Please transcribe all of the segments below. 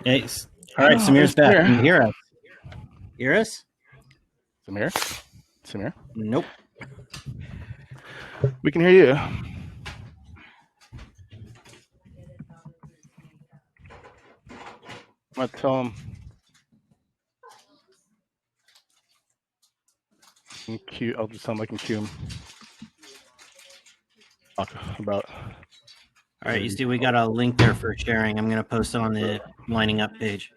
Hey, all right, Samir's back. Can you hear us? Hear us? Samir? Nope. We can hear you. I'm going to tell him. I'll just tell him I can cue him. Talk about. All right, you see we got a link there for sharing. I'm going to post it on the Lining Up page.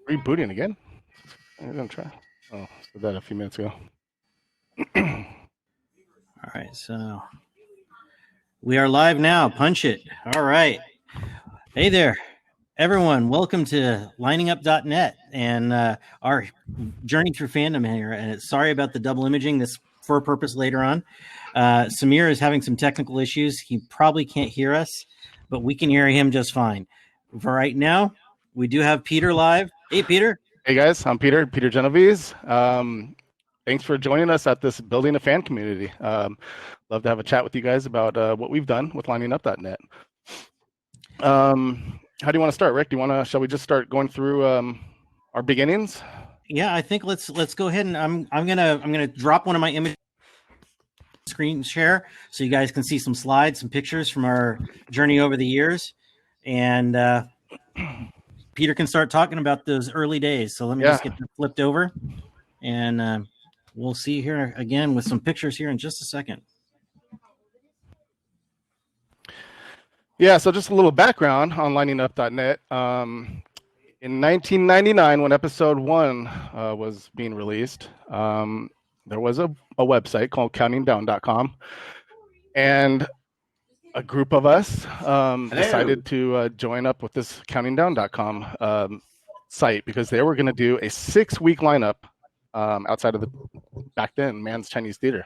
Rebooting again? I'm going to try. Oh, said that a few minutes ago. All right, so we are live now. Punch it. All right. Hey there, everyone. Welcome to LiningUp.net and our journey through fandom here. And sorry about the double imaging. This for a purpose later on. Samir is having some technical issues. He probably can't hear us, but we can hear him just fine. For right now, we do have Peter live. Hey, Peter. Hey, guys. I'm Peter Genovese. Thanks for joining us at this Building a Fan Community. Love to have a chat with you guys about what we've done with LiningUp.net. How do you want to start, Rick? Shall we just start going through our beginnings? Yeah, I think let's go ahead and I'm gonna drop one of my image screen share so you guys can see some slides, some pictures from our journey over the years, and Peter can start talking about those early days. So let me just get that flipped over, and we'll see here again with some pictures here in just a second. Yeah, so just a little background on LiningUp.net. In 1999, when episode 1 was being released, there was a website called countingdown.com, and a group of us decided to join up with this countingdown.com site because they were going to do a 6-week lineup outside of the, back then, Mann's Chinese Theater.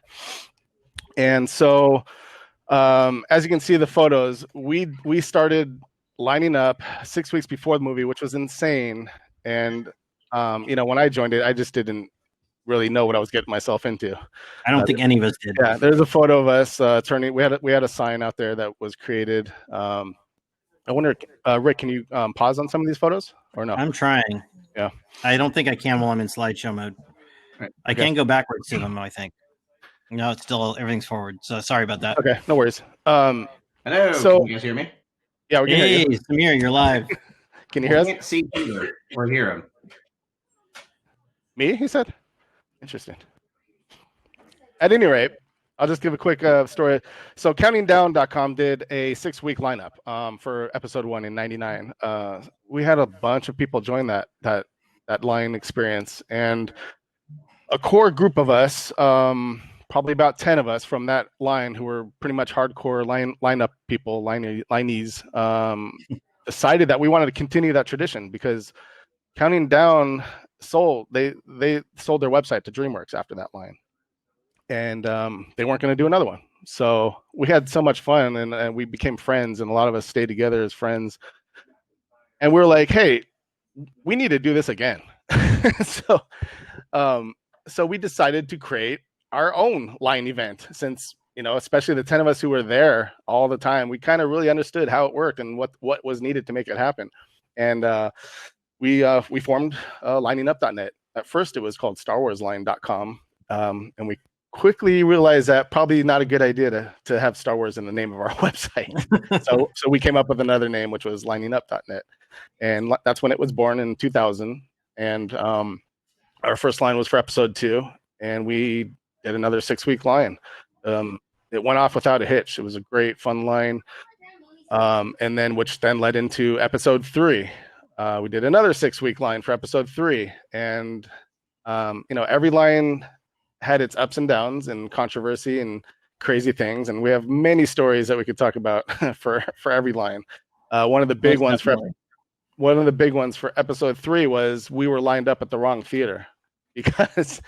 And so as you can see the photos, we started lining up 6 weeks before the movie, which was insane. And when I joined it, I just didn't really know what I was getting myself into. I don't think any of us did. Yeah, there's a photo of us turning. We had a sign out there that was created. I wonder, Rick, can you pause on some of these photos or no? I'm trying. Yeah. I don't think I can while I'm in slideshow mode. Right. I can go backwards to them, I think. No, it's still everything's forward. So sorry about that. Okay, no worries. Hello. So, can you guys hear me? Yeah, we can hear you. Samir, you're live. Can you hear us? I can't see Peter or hear him. Me? He said. Interesting. At any rate, I'll just give a quick story. So countingdown.com did a 6-week lineup for episode 1 in 99. We had a bunch of people join that line experience, and a core group of us, probably about 10 of us from that line who were pretty much hardcore lineup people, linees, decided that we wanted to continue that tradition because Counting Down sold their website to DreamWorks after that line, and they weren't going to do another one. So we had so much fun, and we became friends, and a lot of us stayed together as friends. And we were like, hey, we need to do this again. So we decided to create our own line event, since especially the 10 of us who were there all the time, we kind of really understood how it worked and what was needed to make it happen. And we formed LiningUp.net. At first, it was called StarWarsLine.com, and we quickly realized that probably not a good idea to have Star Wars in the name of our website. so we came up with another name, which was LiningUp.net, and that's when it was born in 2000. And our first line was for episode 2, and we did another 6-week line. It went off without a hitch. It was a great, fun line, and then which then led into episode 3. We did another 6-week line for episode 3, and every line had its ups and downs and controversy and crazy things, and we have many stories that we could talk about for every line. One of the big ones for episode 3 was we were lined up at the wrong theater because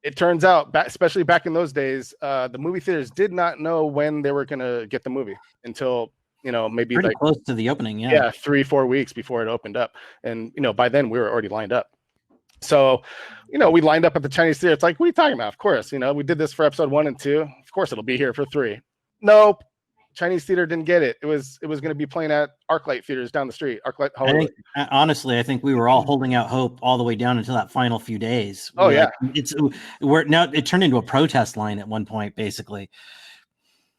it turns out, especially back in those days, the movie theaters did not know when they were going to get the movie until, maybe pretty like close to the opening. Yeah. 3-4 weeks before it opened up. And, by then we were already lined up. So, we lined up at the Chinese theater. It's like, what are you talking about? Of course, we did this for episode 1 and 2. Of course, it'll be here for 3. Nope. Chinese theater didn't get it. It was going to be playing at ArcLight theaters down the street. ArcLight Hollywood. I think we were all holding out hope all the way down until that final few days. Oh yeah, it turned into a protest line at one point, basically.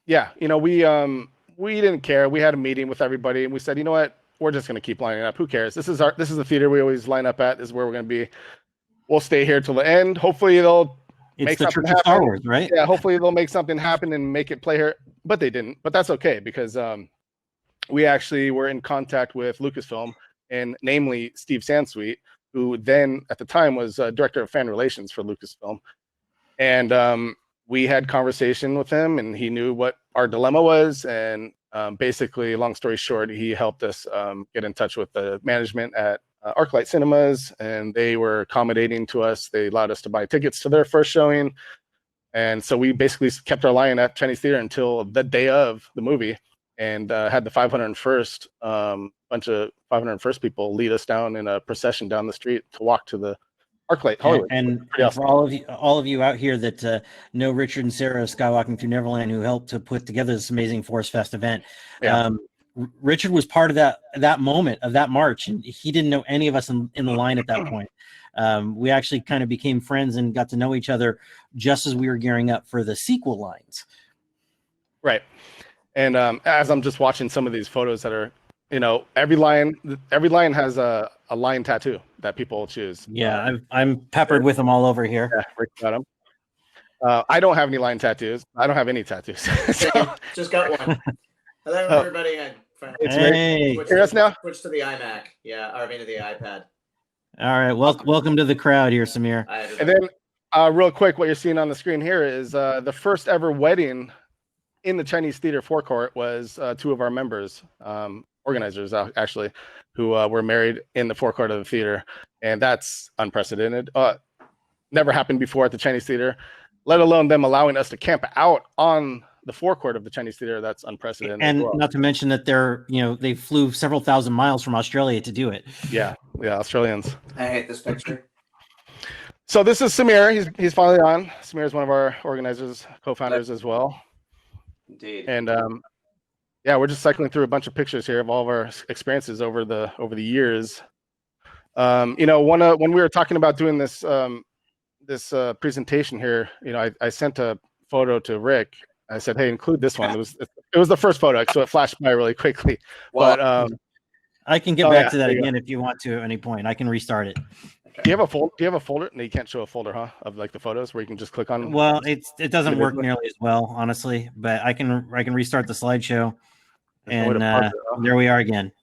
Yeah, we didn't care. We had a meeting with everybody, and we said, you know what, we're just going to keep lining up. Who cares? This is the theater we always line up at. This is where we're going to be. We'll stay here till the end. Hopefully they'll make something happen. Star Wars, right? Yeah, hopefully they'll make something happen and make it play here. But they didn't. But that's okay because we actually were in contact with Lucasfilm, and namely Steve Sansweet, who then at the time was director of fan relations for Lucasfilm. And we had conversation with him, and he knew what our dilemma was. And basically, long story short, he helped us get in touch with the management at ArcLight Cinemas, and they were accommodating to us. They allowed us to buy tickets to their first showing. And so we basically kept our line at Chinese theater until the day of the movie, and had the 501st bunch of 501st people lead us down in a procession down the street to walk to the ArcLight Hollywood. And awesome. For all of you out here that know Richard and Sarah Skywalking Through Neverland, who helped to put together this amazing Forcefest event. Yeah. Richard was part of that moment of that march, and he didn't know any of us in the line at that point. We actually kind of became friends and got to know each other just as we were gearing up for the sequel lines. Right. And as I'm just watching some of these photos that are, every line has a line tattoo that people choose. Yeah, I'm peppered with them all over here. Yeah, Rick got them. I don't have any line tattoos. I don't have any tattoos. So, just got one. Hello, everybody. Hey, hear us now? Switch to the iMac. Yeah, or to the iPad. All right, welcome to the crowd here, Samir. And then, real quick, what you're seeing on the screen here is the first ever wedding in the Chinese theater forecourt was 2 of our members, organizers actually, who were married in the forecourt of the theater, and that's unprecedented. Never happened before at the Chinese theater, let alone them allowing us to camp out on the forecourt of the Chinese theater. That's unprecedented. And not to mention that they flew several thousand miles from Australia to do it. Yeah, Australians. I hate this picture. So this is Samir. He's finally on. Samir is one of our organizers, co-founders as well. Indeed. And we're just cycling through a bunch of pictures here of all of our experiences over the years. When we were talking about doing this presentation here, I sent a photo to Rick. I said, "Hey, include this one." It was the first photo, so it flashed by really quickly. Well, but I can get back to that again if you want to at any point. I can restart it. Okay. Do you have a folder? No, you can't show a folder, huh? Of like the photos where you can just click on. Well, it doesn't work nearly as well, honestly. But I can restart the slideshow, and there we are again.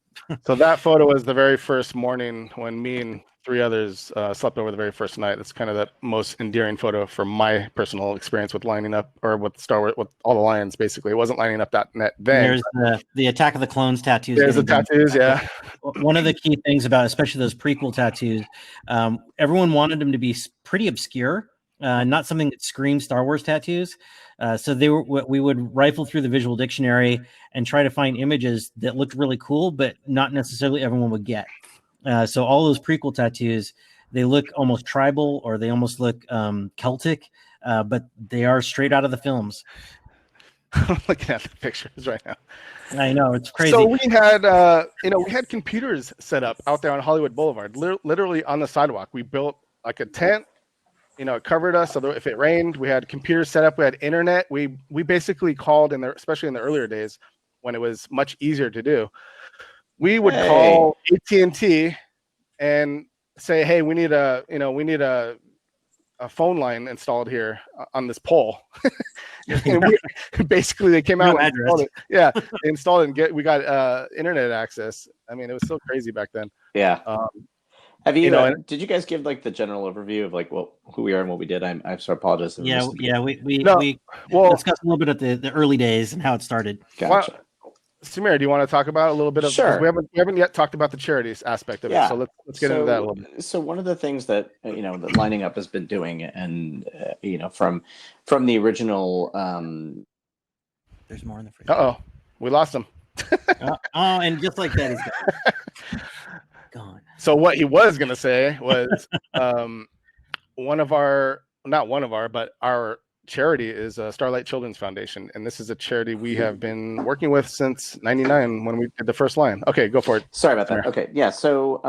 So that photo was the very first morning when me and 3 others slept over the very first night. That's kind of the most endearing photo from my personal experience with lining up, or with Star Wars, with all the lions. Basically, it wasn't liningup.net then. There's the Attack of the Clones tattoos. There's the tattoos, yeah. One of the key things about, especially those prequel tattoos, everyone wanted them to be pretty obscure, not something that screams Star Wars tattoos. So we would rifle through the visual dictionary and try to find images that looked really cool, but not necessarily everyone would get. So all those prequel tattoos, they look almost tribal, or they almost look Celtic, but they are straight out of the films. I'm looking at the pictures right now. I know, it's crazy. So we had, we had computers set up out there on Hollywood Boulevard, literally on the sidewalk. We built like a tent. It covered us. So if it rained, we had computers set up. We had internet. We basically called especially in the earlier days when it was much easier to do. We would call AT&T and say, "Hey, we need a phone line installed here on this pole." And basically, they came out and installed it. Yeah, they installed it, and we got internet access. I mean, it was so crazy back then. Yeah. Have you? And Did you guys give like the general overview of like who we are and what we did? I so apologize. If I missed the We discussed a little bit at the early days and how it started. Gotcha. Samir, do you want to talk about a little bit of? Sure. We haven't yet talked about the charities aspect of it. So let's get into that a little bit. So one of the things that that Lining Up has been doing, and from the original. There's more in the fridge. We lost him. And just like that, he's gone. So what he was going to say was our charity is Starlight Children's Foundation, and this is a charity we have been working with since '99 when we did the first line. Okay, go for it. Sorry about that. Okay, yeah. So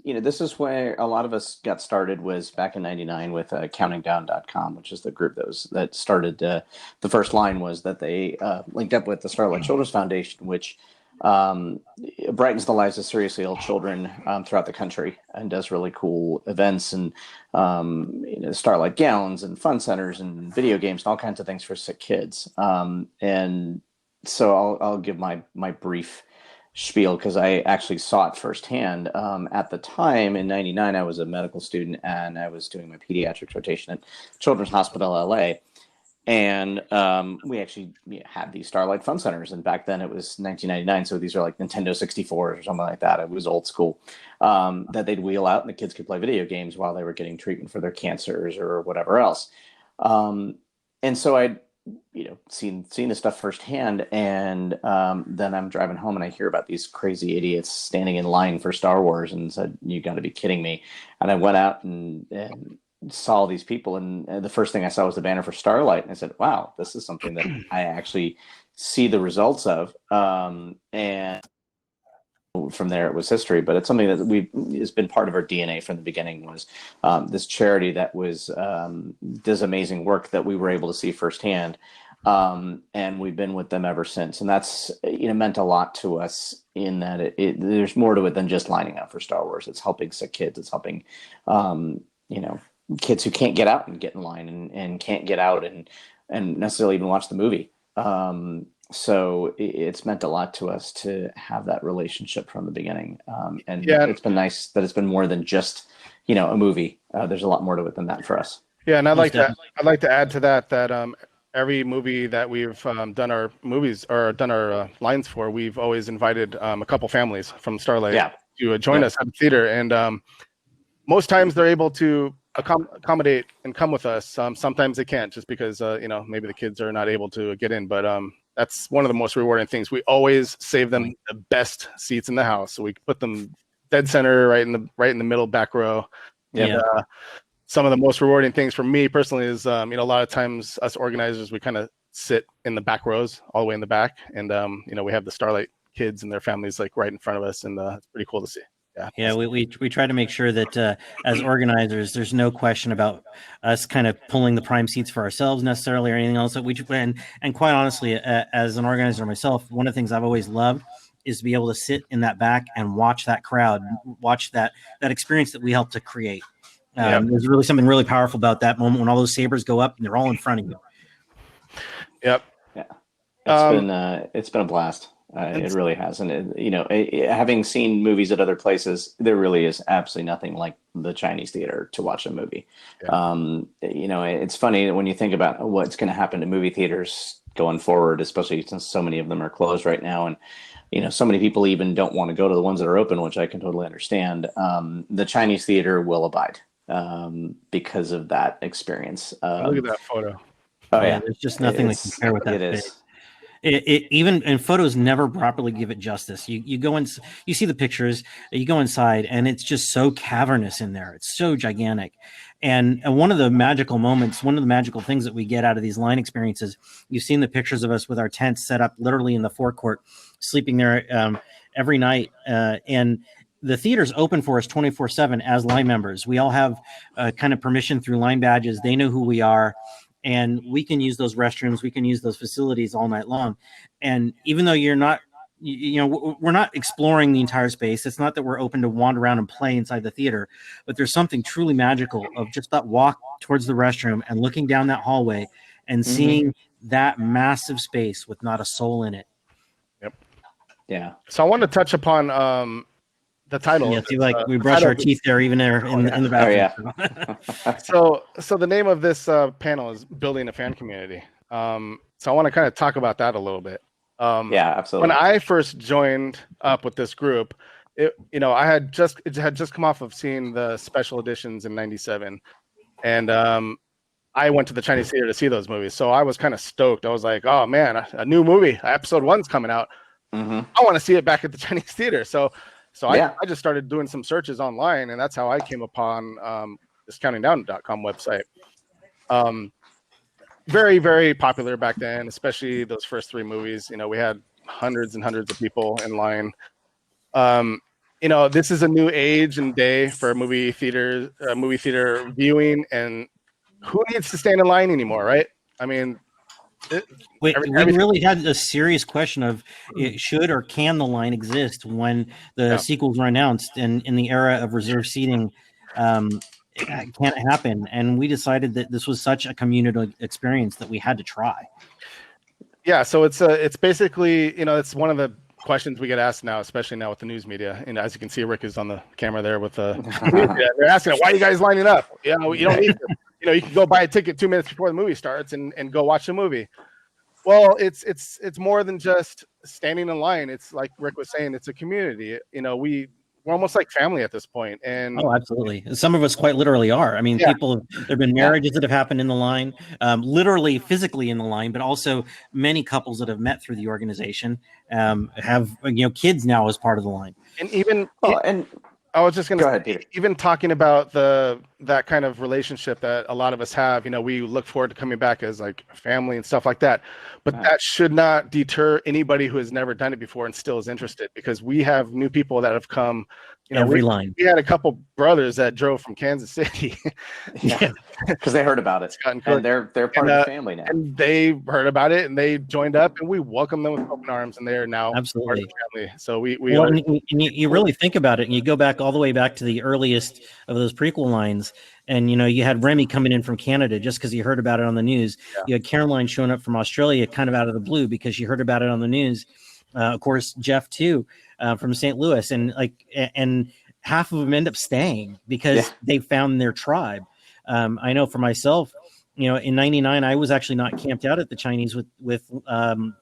this is where a lot of us got started, was back in '99 with countingdown.com, which is the group that started the first line. Was that they linked up with the Starlight Children's Foundation, which brightens the lives of seriously ill children throughout the country, and does really cool events and starlight gowns and fun centers and video games and all kinds of things for sick kids. And so I'll give my brief spiel, because I actually saw it firsthand. At the time in '99, I was a medical student and I was doing my pediatrics rotation at Children's Hospital LA. And we actually had these Starlight Fun Centers, and back then it was 1999, so these are like Nintendo 64s or something like that. It was old school, that they'd wheel out and the kids could play video games while they were getting treatment for their cancers or whatever else. And so I'd seen this stuff firsthand, and then I'm driving home and I hear about these crazy idiots standing in line for Star Wars, and said, "You got to be kidding me!" And I went out and saw these people, and the first thing I saw was the banner for Starlight, and I said, wow, this is something that I actually see the results of. And from there it was history, but it's something that has been part of our DNA from the beginning. Was this charity that does amazing work that we were able to see firsthand, and we've been with them ever since. And that's meant a lot to us, in that there's more to it than just lining up for Star Wars. It's helping sick kids. It's helping kids who can't get out and get in line, and can't get out and necessarily even watch the movie. So it's meant a lot to us to have that relationship from the beginning. It's been nice that it's been more than just, a movie. There's a lot more to it than that for us. Yeah. And I'd like to add to that every movie that we've done our movies or done our lines for, we've always invited a couple families from Starlight to join us at the theater. And most times they're able to accommodate and come with us. Sometimes they can't, just because maybe the kids are not able to get in, but that's one of the most rewarding things. We always save them the best seats in the house, so we put them dead center, right in the middle back row. And some of the most rewarding things for me personally is a lot of times us organizers, we kind of sit in the back rows, all the way in the back, and we have the Starlight kids and their families like right in front of us, and it's pretty cool to see. We try to make sure that as organizers, there's no question about us kind of pulling the prime seats for ourselves necessarily, or anything else that we and quite honestly, as an organizer myself, one of the things I've always loved is to be able to sit in that back and watch that crowd, watch that experience that we help to create. There's really something really powerful about that moment when all those sabers go up and they're all in front of you. Yep. Yeah. It's been a blast. It really has. And, having seen movies at other places, there really is absolutely nothing like the Chinese theater to watch a movie. Yeah. It's funny when you think about what's going to happen to movie theaters going forward, especially since so many of them are closed right now. And, so many people even don't want to go to the ones that are open, which I can totally understand. The Chinese theater will abide because of that experience. Look at that photo. Oh, yeah. There's just nothing to compare with that. It is. It even, and photos never properly give it justice. You go in, you see the pictures, you go inside, and it's just so cavernous in there. It's so gigantic. And one of the magical moments, one of the magical things that we get out of these line experiences, you've seen the pictures of us with our tents set up literally in the forecourt, sleeping there every night. And the theater's open for us 24/7 as line members. We all have kind of permission through line badges. They know who we are. And we can use those restrooms, we can use those facilities all night long. And even though you're not, we're not exploring the entire space. It's not that we're open to wander around and play inside the theater, but there's something truly magical of just that walk towards the restroom and looking down that hallway and seeing that massive space with not a soul in it. Yep. Yeah. So I want to touch upon the title. Yeah, see, like we brush our teeth there, even there in the bathroom. Oh, yeah. So the name of this panel is Building a Fan Community. So I want to kind of talk about that a little bit. Yeah, absolutely. When I first joined up with this group, it had just come off of seeing the special editions in '97, and I went to the Chinese theater to see those movies. So I was kind of stoked. I was like, oh man, a new movie, episode 1's coming out. I want to see it back at the Chinese theater. So I just started doing some searches online, and that's how I came upon this countingdown.com website. Very, very popular back then, especially those first 3 movies. We had hundreds and hundreds of people in line. This is a new age and day for movie theater viewing, and who needs to stand in line anymore, right? I mean, we really had a serious question of should or can the line exist when the sequels were announced, and in the era of reserved seating, it can't happen. And we decided that this was such a community experience that we had to try. Yeah, so it's basically, it's one of the questions we get asked now, especially now with the news media. And as you can see, Rick is on the camera there with the they're asking, why are you guys lining up? You don't need to. You can go buy a ticket 2 minutes before the movie starts and go watch the movie. Well, it's more than just standing in line. It's like Rick was saying, it's a community. We're almost like family at this point. And absolutely. Some of us quite literally are. I mean, people, there've been marriages that have happened in the line, literally physically in the line, but also many couples that have met through the organization have, kids now as part of the line. And even, I was just going to go ahead, Peter. Even talking about that kind of relationship that a lot of us have, we look forward to coming back as like family and stuff like that. But that should not deter anybody who has never done it before and still is interested, because we have new people that have come. Every line. We had a couple brothers that drove from Kansas City. Because they heard about it, and they're part of the family now. And they heard about it and they joined up, and we welcome them with open arms, and they are now absolutely part of the family. So we you really think about it, and you go back all the way back to the earliest of those prequel lines, and you had Remy coming in from Canada just because you heard about it on the news. You had Caroline showing up from Australia kind of out of the blue because you heard about it on the news. Of course, Jeff too, from St. Louis, and half of them end up staying because they found their tribe. I know for myself, in '99, I was actually not camped out at the Chinese with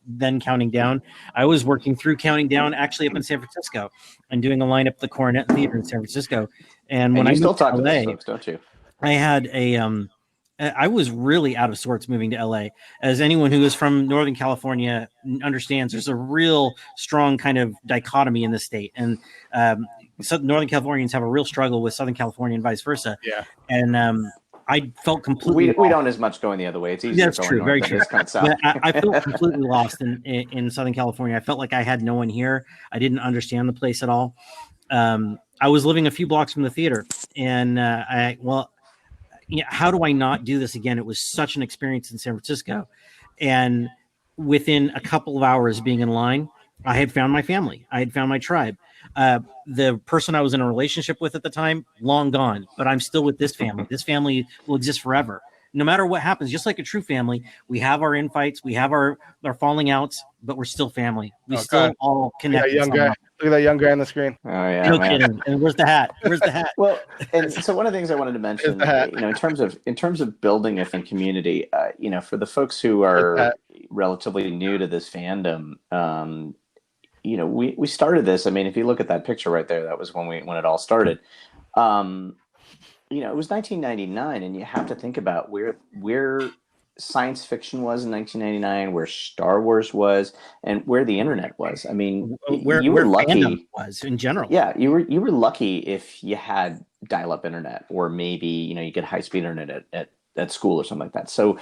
then Counting Down. I was working through Counting Down actually up in San Francisco and doing a line up the Coronet Theater in San Francisco. And when I still moved talk to to LA, those folks, don't you? I had I was really out of sorts moving to LA. As anyone who is from Northern California understands, there's a real strong kind of dichotomy in the state. And Northern Californians have a real struggle with Southern California and vice versa. Yeah. And I felt completely we don't as much going the other way. It's easier. That's true. Very true. I felt completely lost in Southern California. I felt like I had no one here. I didn't understand the place at all. I was living a few blocks from the theater, and how do I not do this again? It was such an experience in San Francisco. And within a couple of hours being in line, I had found my family. I had found my tribe. The person I was in a relationship with at the time, long gone, but I'm still with this family. This family will exist forever. No matter what happens, just like a true family, we have our infights, we have our falling outs, but we're still family. We still all connect. Look at that young guy on the screen. Oh yeah, no kidding. And where's the hat? Where's the hat? Well, and so one of the things I wanted to mention, in terms of building a fan community, for the folks who are relatively new to this fandom, we started this. I mean, if you look at that picture right there, that was when it all started. It was 1999, and you have to think about where science fiction was in 1999, where Star Wars was, and where the internet was. I mean, where lucky was in general. Yeah, you were lucky if you had dial-up internet, or maybe you get high-speed internet at school or something like that. So,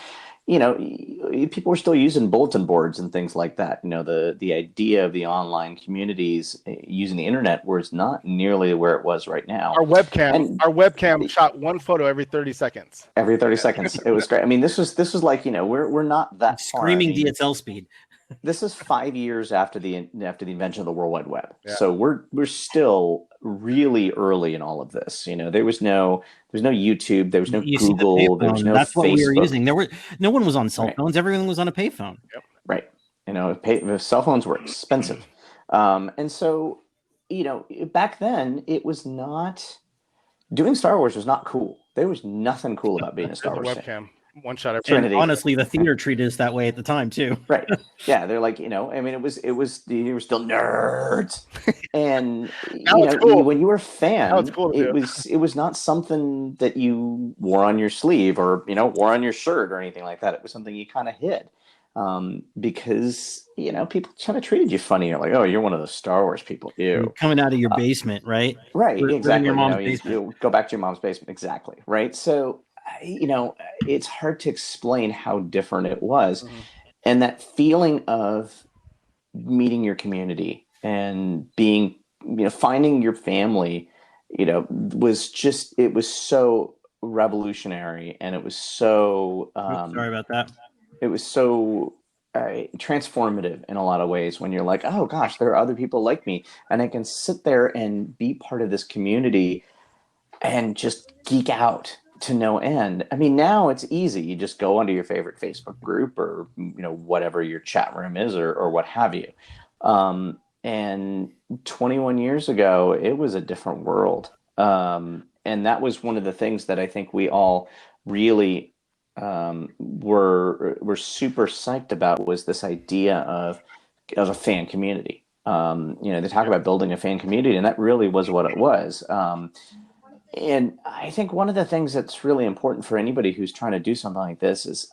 people were still using bulletin boards and things like that. The idea of the online communities using the internet was not nearly where it was right now. Our webcam shot one photo every 30 seconds. Every 30 seconds. It was great. I mean, this was like, we're not that screaming far. DSL speed. This is 5 years after the invention of the World Wide Web. Yeah. So we're still really early in all of this. There was no YouTube, there was no Google, there was no That's Facebook. What we were using. No one was on cell phones. Everything was on a payphone. Yep. Right. Cell phones were expensive. And so, back then it was not doing Star Wars was not cool. There was nothing cool about being a Star There's Wars a fan. webcam. One shot every Trinity. And honestly, the theater treated us that way at the time too. Right. Yeah, they're like, I mean, it was you were still nerds. And cool. when you were a fan, cool it was not something that you wore on your sleeve or wore on your shirt or anything like that. It was something you kind of hid. Because people kind of treated you funny. You're like, oh, you're one of those Star Wars people. Ew. Coming out of your basement, right? Right, exactly. Your mom's basement. You go back to your mom's basement, exactly. Right. So, it's hard to explain how different it was, and that feeling of meeting your community and being, finding your family, it was so revolutionary, and it was so. Sorry about that. It was so transformative in a lot of ways when you're like, oh gosh, there are other people like me, and I can sit there and be part of this community and just geek out to no end. I mean, now it's easy. You just go onto your favorite Facebook group or whatever your chat room is or what have you. And 21 years ago, it was a different world. And that was one of the things that I think we all really were super psyched about, was this idea of a fan community. They talk about building a fan community, and that really was what it was. And I think one of the things that's really important for anybody who's trying to do something like this is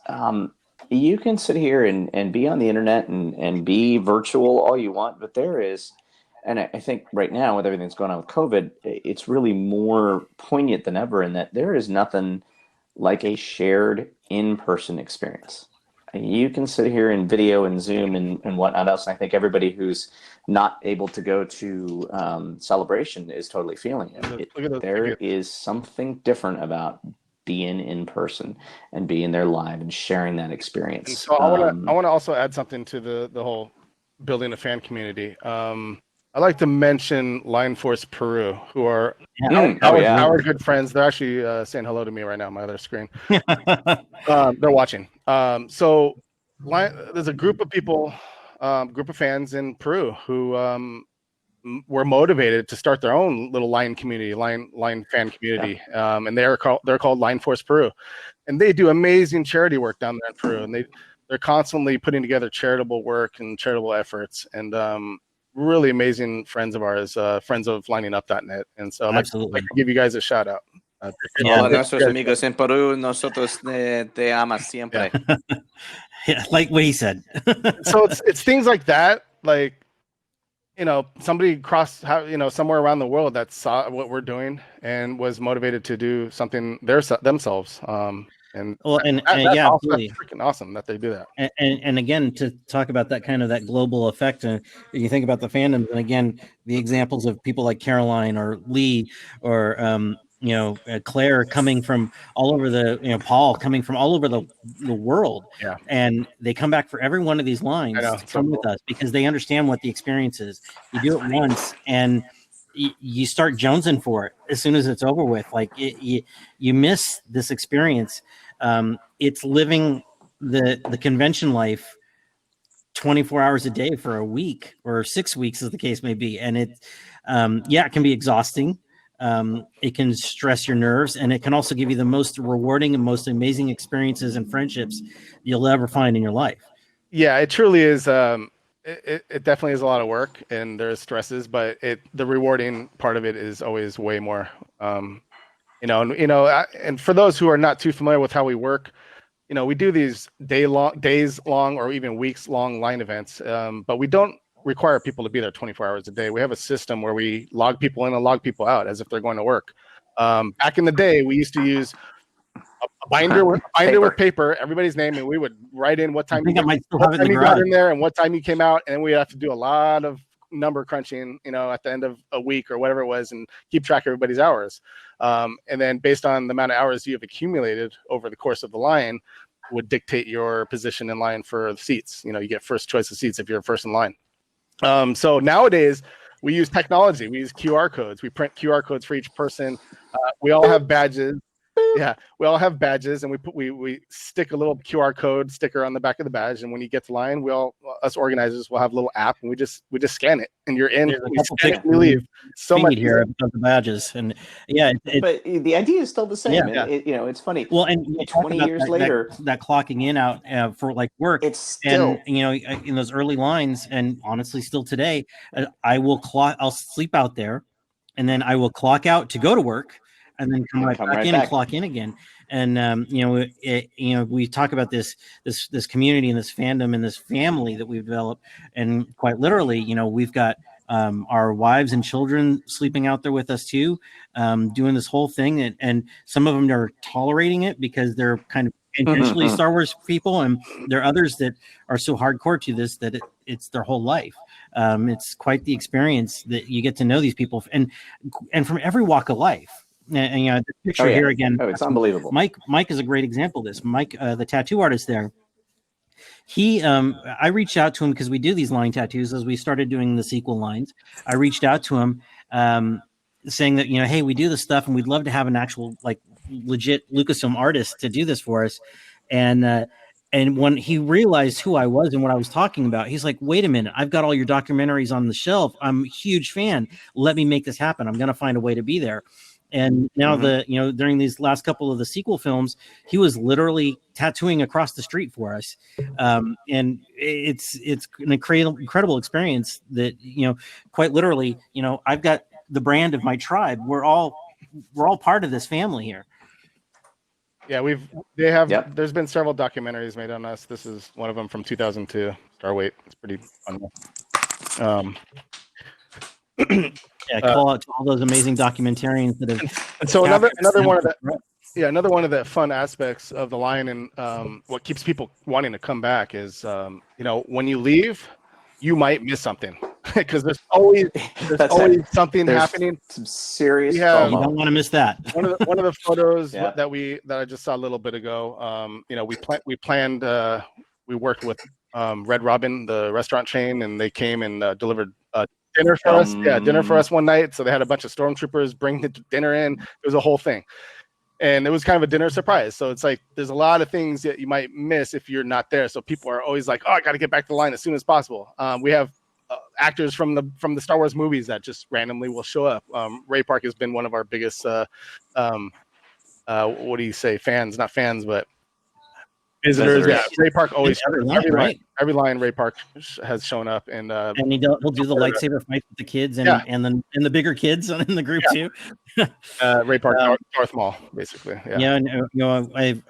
you can sit here and be on the internet and be virtual all you want, but there is, and I think right now with everything that's going on with COVID, it's really more poignant than ever in that there is nothing like a shared in-person experience. You can sit here in video and Zoom and whatnot else. And I think everybody who's not able to go to Celebration is totally feeling it. There is something different about being in person and being there live and sharing that experience. And so I want to also add something to the whole building a fan community. I like to mention Line Force Peru, who are our good friends. They're actually saying hello to me right now on my other screen. They're watching. So there's a group of people, group of fans in Peru who were motivated to start their own little line community, line fan community, and they're called Line Force Peru, and they do amazing charity work down there in Peru, and they're constantly putting together charitable work and charitable efforts, and really amazing friends of ours, friends of LiningUp.net, and so I'd like to give you guys a shout out. Hola, nuestros amigos en Perú, nosotros te amas siempre. Yeah, like what he said. So it's things like that, like somebody somewhere around the world that saw what we're doing and was motivated to do something themselves. That's freaking awesome that they do that. And again, to talk about that kind of that global effect, and you think about the fandoms, and again, the examples of people like Caroline or Lee or Claire coming from all over Paul coming from all over the world, and they come back for every one of these lines to come with us because they understand what the experience is. You do it once, and you start jonesing for it as soon as it's over with. Like you miss this experience. It's living the convention life 24 hours a day for a week or 6 weeks, as the case may be, and it can be exhausting. It can stress your nerves, and it can also give you the most rewarding and most amazing experiences and friendships you'll ever find in your life. Yeah, it truly is. It definitely is a lot of work, and there's stresses, but the rewarding part of it is always way more. And for those who are not too familiar with how we work, we do these days long or even weeks long line events, but we don't require people to be there 24 hours a day. We have a system where we log people in and log people out as if they're going to work. Back in the day, we used to use a binder with paper, everybody's name, and we would write in what time you got in there and what time you came out, and then we have to do a lot of number crunching, at the end of a week or whatever it was, and keep track of everybody's hours. And then based on the amount of hours you have accumulated over the course of the line would dictate your position in line for the seats. You get first choice of seats if you're first in line. So nowadays we use technology. We use QR codes. We print QR codes for each person. We all have badges. Yeah, we all have badges, and we stick a little QR code sticker on the back of the badge, and when you get to line, us organizers will have a little app, and we just scan it, and you're in. There's a We couple scan it, pictures we leave. So much here easier. of the badges, and yeah, but the idea is still the same. Yeah. And it's funny. well, and 20 years later, that clocking in out for like work, it's still, and in those early lines, and honestly, still today, I'll sleep out there, and then I will clock out to go to work, and then come right back in and clock in again. And we talk about this community and this fandom and this family that we've developed, and quite literally, we've got our wives and children sleeping out there with us too, doing this whole thing, and some of them are tolerating it because they're kind of intentionally Star Wars people, and there are others that are so hardcore to this that it's their whole life. It's quite the experience that you get to know these people, and from every walk of life. And the picture here again. Oh, it's unbelievable. Mike is a great example of this. Mike, the tattoo artist there. He, I reached out to him because we do these line tattoos as we started doing the sequel lines. I reached out to him, saying that hey, we do this stuff and we'd love to have an actual like legit Lucasfilm artist to do this for us. And when he realized who I was and what I was talking about, he's like, wait a minute, I've got all your documentaries on the shelf. I'm a huge fan. Let me make this happen. I'm going to find a way to be there. And now during these last couple of the sequel films, he was literally tattooing across the street for us. And it's an incredible experience that, quite literally, I've got the brand of my tribe. We're all part of this family here. Yeah, there's been several documentaries made on us. This is one of them from 2002, Starweight. It's pretty fun. Call out to all those amazing documentarians that have. And so another one of the fun aspects of the line, and what keeps people wanting to come back is, when you leave, you might miss something because there's always something happening. Some serious. You don't want to miss that. One of the photos that I just saw a little bit ago. We worked with Red Robin, the restaurant chain, and they came and delivered dinner for us. Yeah, dinner for us one night. So they had a bunch of stormtroopers bring the dinner in. It was a whole thing. And it was kind of a dinner surprise. So it's like there's a lot of things that you might miss if you're not there. So people are always like, "Oh, I got to get back to the line as soon as possible." We have actors from the Star Wars movies that just randomly will show up. Ray Park has been one of our biggest what do you say, fans? Not fans, but visitors. Yeah, Ray Park always every line Ray Park has shown up, and he'll do the lightsaber fight with the kids and the bigger kids in the group too. Ray Park, Darth Maul, basically. Yeah, and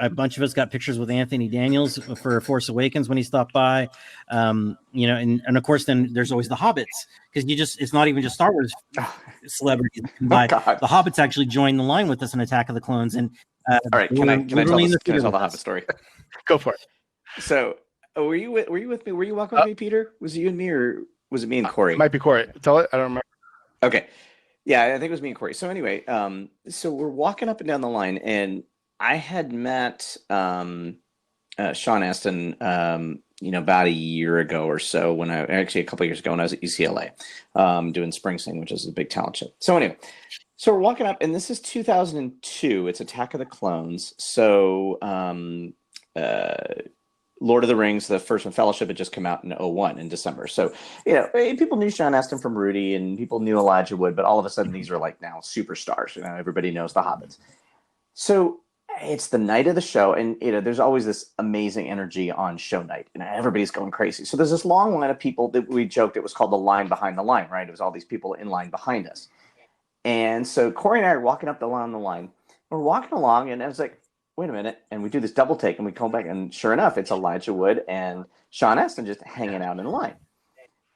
a bunch of us got pictures with Anthony Daniels for Force Awakens when he stopped by. And of course, then there's always the Hobbits, because it's not even just Star Wars celebrities. The Hobbits actually joined the line with us in Attack of the Clones. And all right, can I tell the Hobbit story? Go for it. So, were you with me? Were you walking with me, Peter? Was it you and me, or was it me and Corey? It might be Corey. Tell it. I don't remember. Okay. Yeah, I think it was me and Corey. So anyway, so we're walking up and down the line, and I had met Sean Astin, about a year ago or so, a couple of years ago when I was at UCLA, doing Spring Sing, which is a big talent show. So anyway, so we're walking up, and this is 2002. It's Attack of the Clones. So Lord of the Rings, the first one, Fellowship, had just come out in 2001 in December. So, people knew Sean Astin from Rudy, and people knew Elijah Wood, but all of a sudden these are like now superstars. Everybody knows the Hobbits. So it's the night of the show, and there's always this amazing energy on show night, and everybody's going crazy. So there's this long line of people that we joked it was called the line behind the line, right? It was all these people in line behind us. And so Corey and I are walking up the line. We're walking along, and I was like, wait a minute. And we do this double take, and we come back, and sure enough, it's Elijah Wood and Sean Astin just hanging out in line.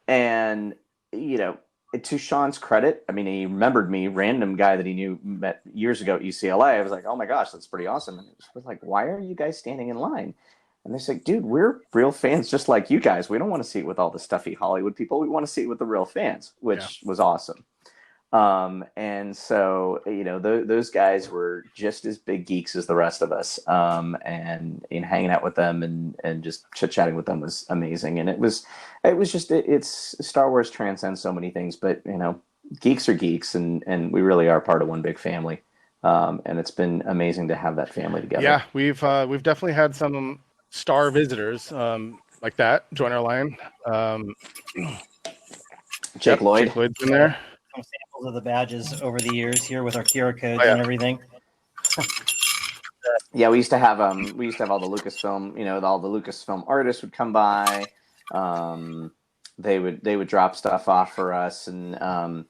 And, to Sean's credit, he remembered me, random guy that he met years ago at UCLA. I was like, oh my gosh, that's pretty awesome. And it was like, why are you guys standing in line? And they're like, dude, we're real fans just like you guys. We don't want to see it with all the stuffy Hollywood people. We want to see it with the real fans, which was awesome. And so, those guys were just as big geeks as the rest of us. And hanging out with them and just chit-chatting with them was amazing. And it's Star Wars transcends so many things, but geeks are geeks, and we really are part of one big family. and it's been amazing to have that family together. Yeah, we've definitely had some star visitors like that join our line. Jake Lloyd. Jake Lloyd's in there. Some samples of the badges over the years here with our QR codes Oh, yeah. and everything. Yeah, we used to have all the Lucasfilm, all the Lucasfilm artists would come by. They would drop stuff off for us, and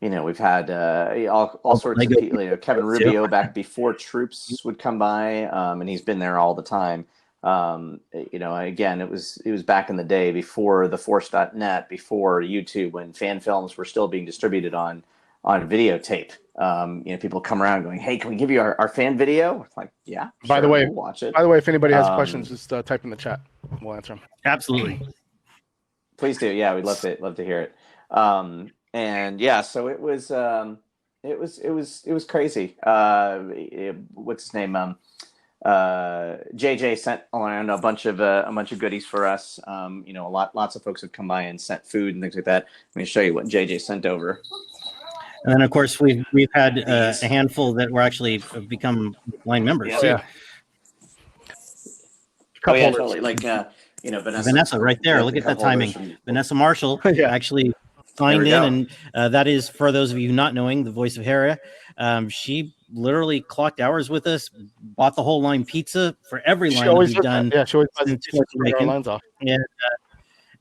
we've had all sorts of people. Kevin Rubio back before Troops would come by, and he's been there all the time. Again, it was back in the day before the Force.net, before YouTube, when fan films were still being distributed on videotape. People come around going, "Hey, can we give you our fan video?" It's like, yeah. By the way, we'll watch it. By the way, if anybody has questions, just type in the chat. We'll answer them. Absolutely. Please do. Yeah, we'd love to hear it. And yeah, so it was crazy. What's his name? JJ sent around a bunch of goodies for us. Lots of folks have come by and sent food and things like that. Let me show you what JJ sent over. And then, of course, we've had a handful that were actually have become line members. Yeah. Too. Yeah, totally. Like Vanessa right there. Look at that timing. Vanessa Marshall actually signed in, and that is, for those of you not knowing, the voice of Hera. She literally clocked hours with us, bought the whole line pizza for every line that we've done. Yeah, she always buys our lines off.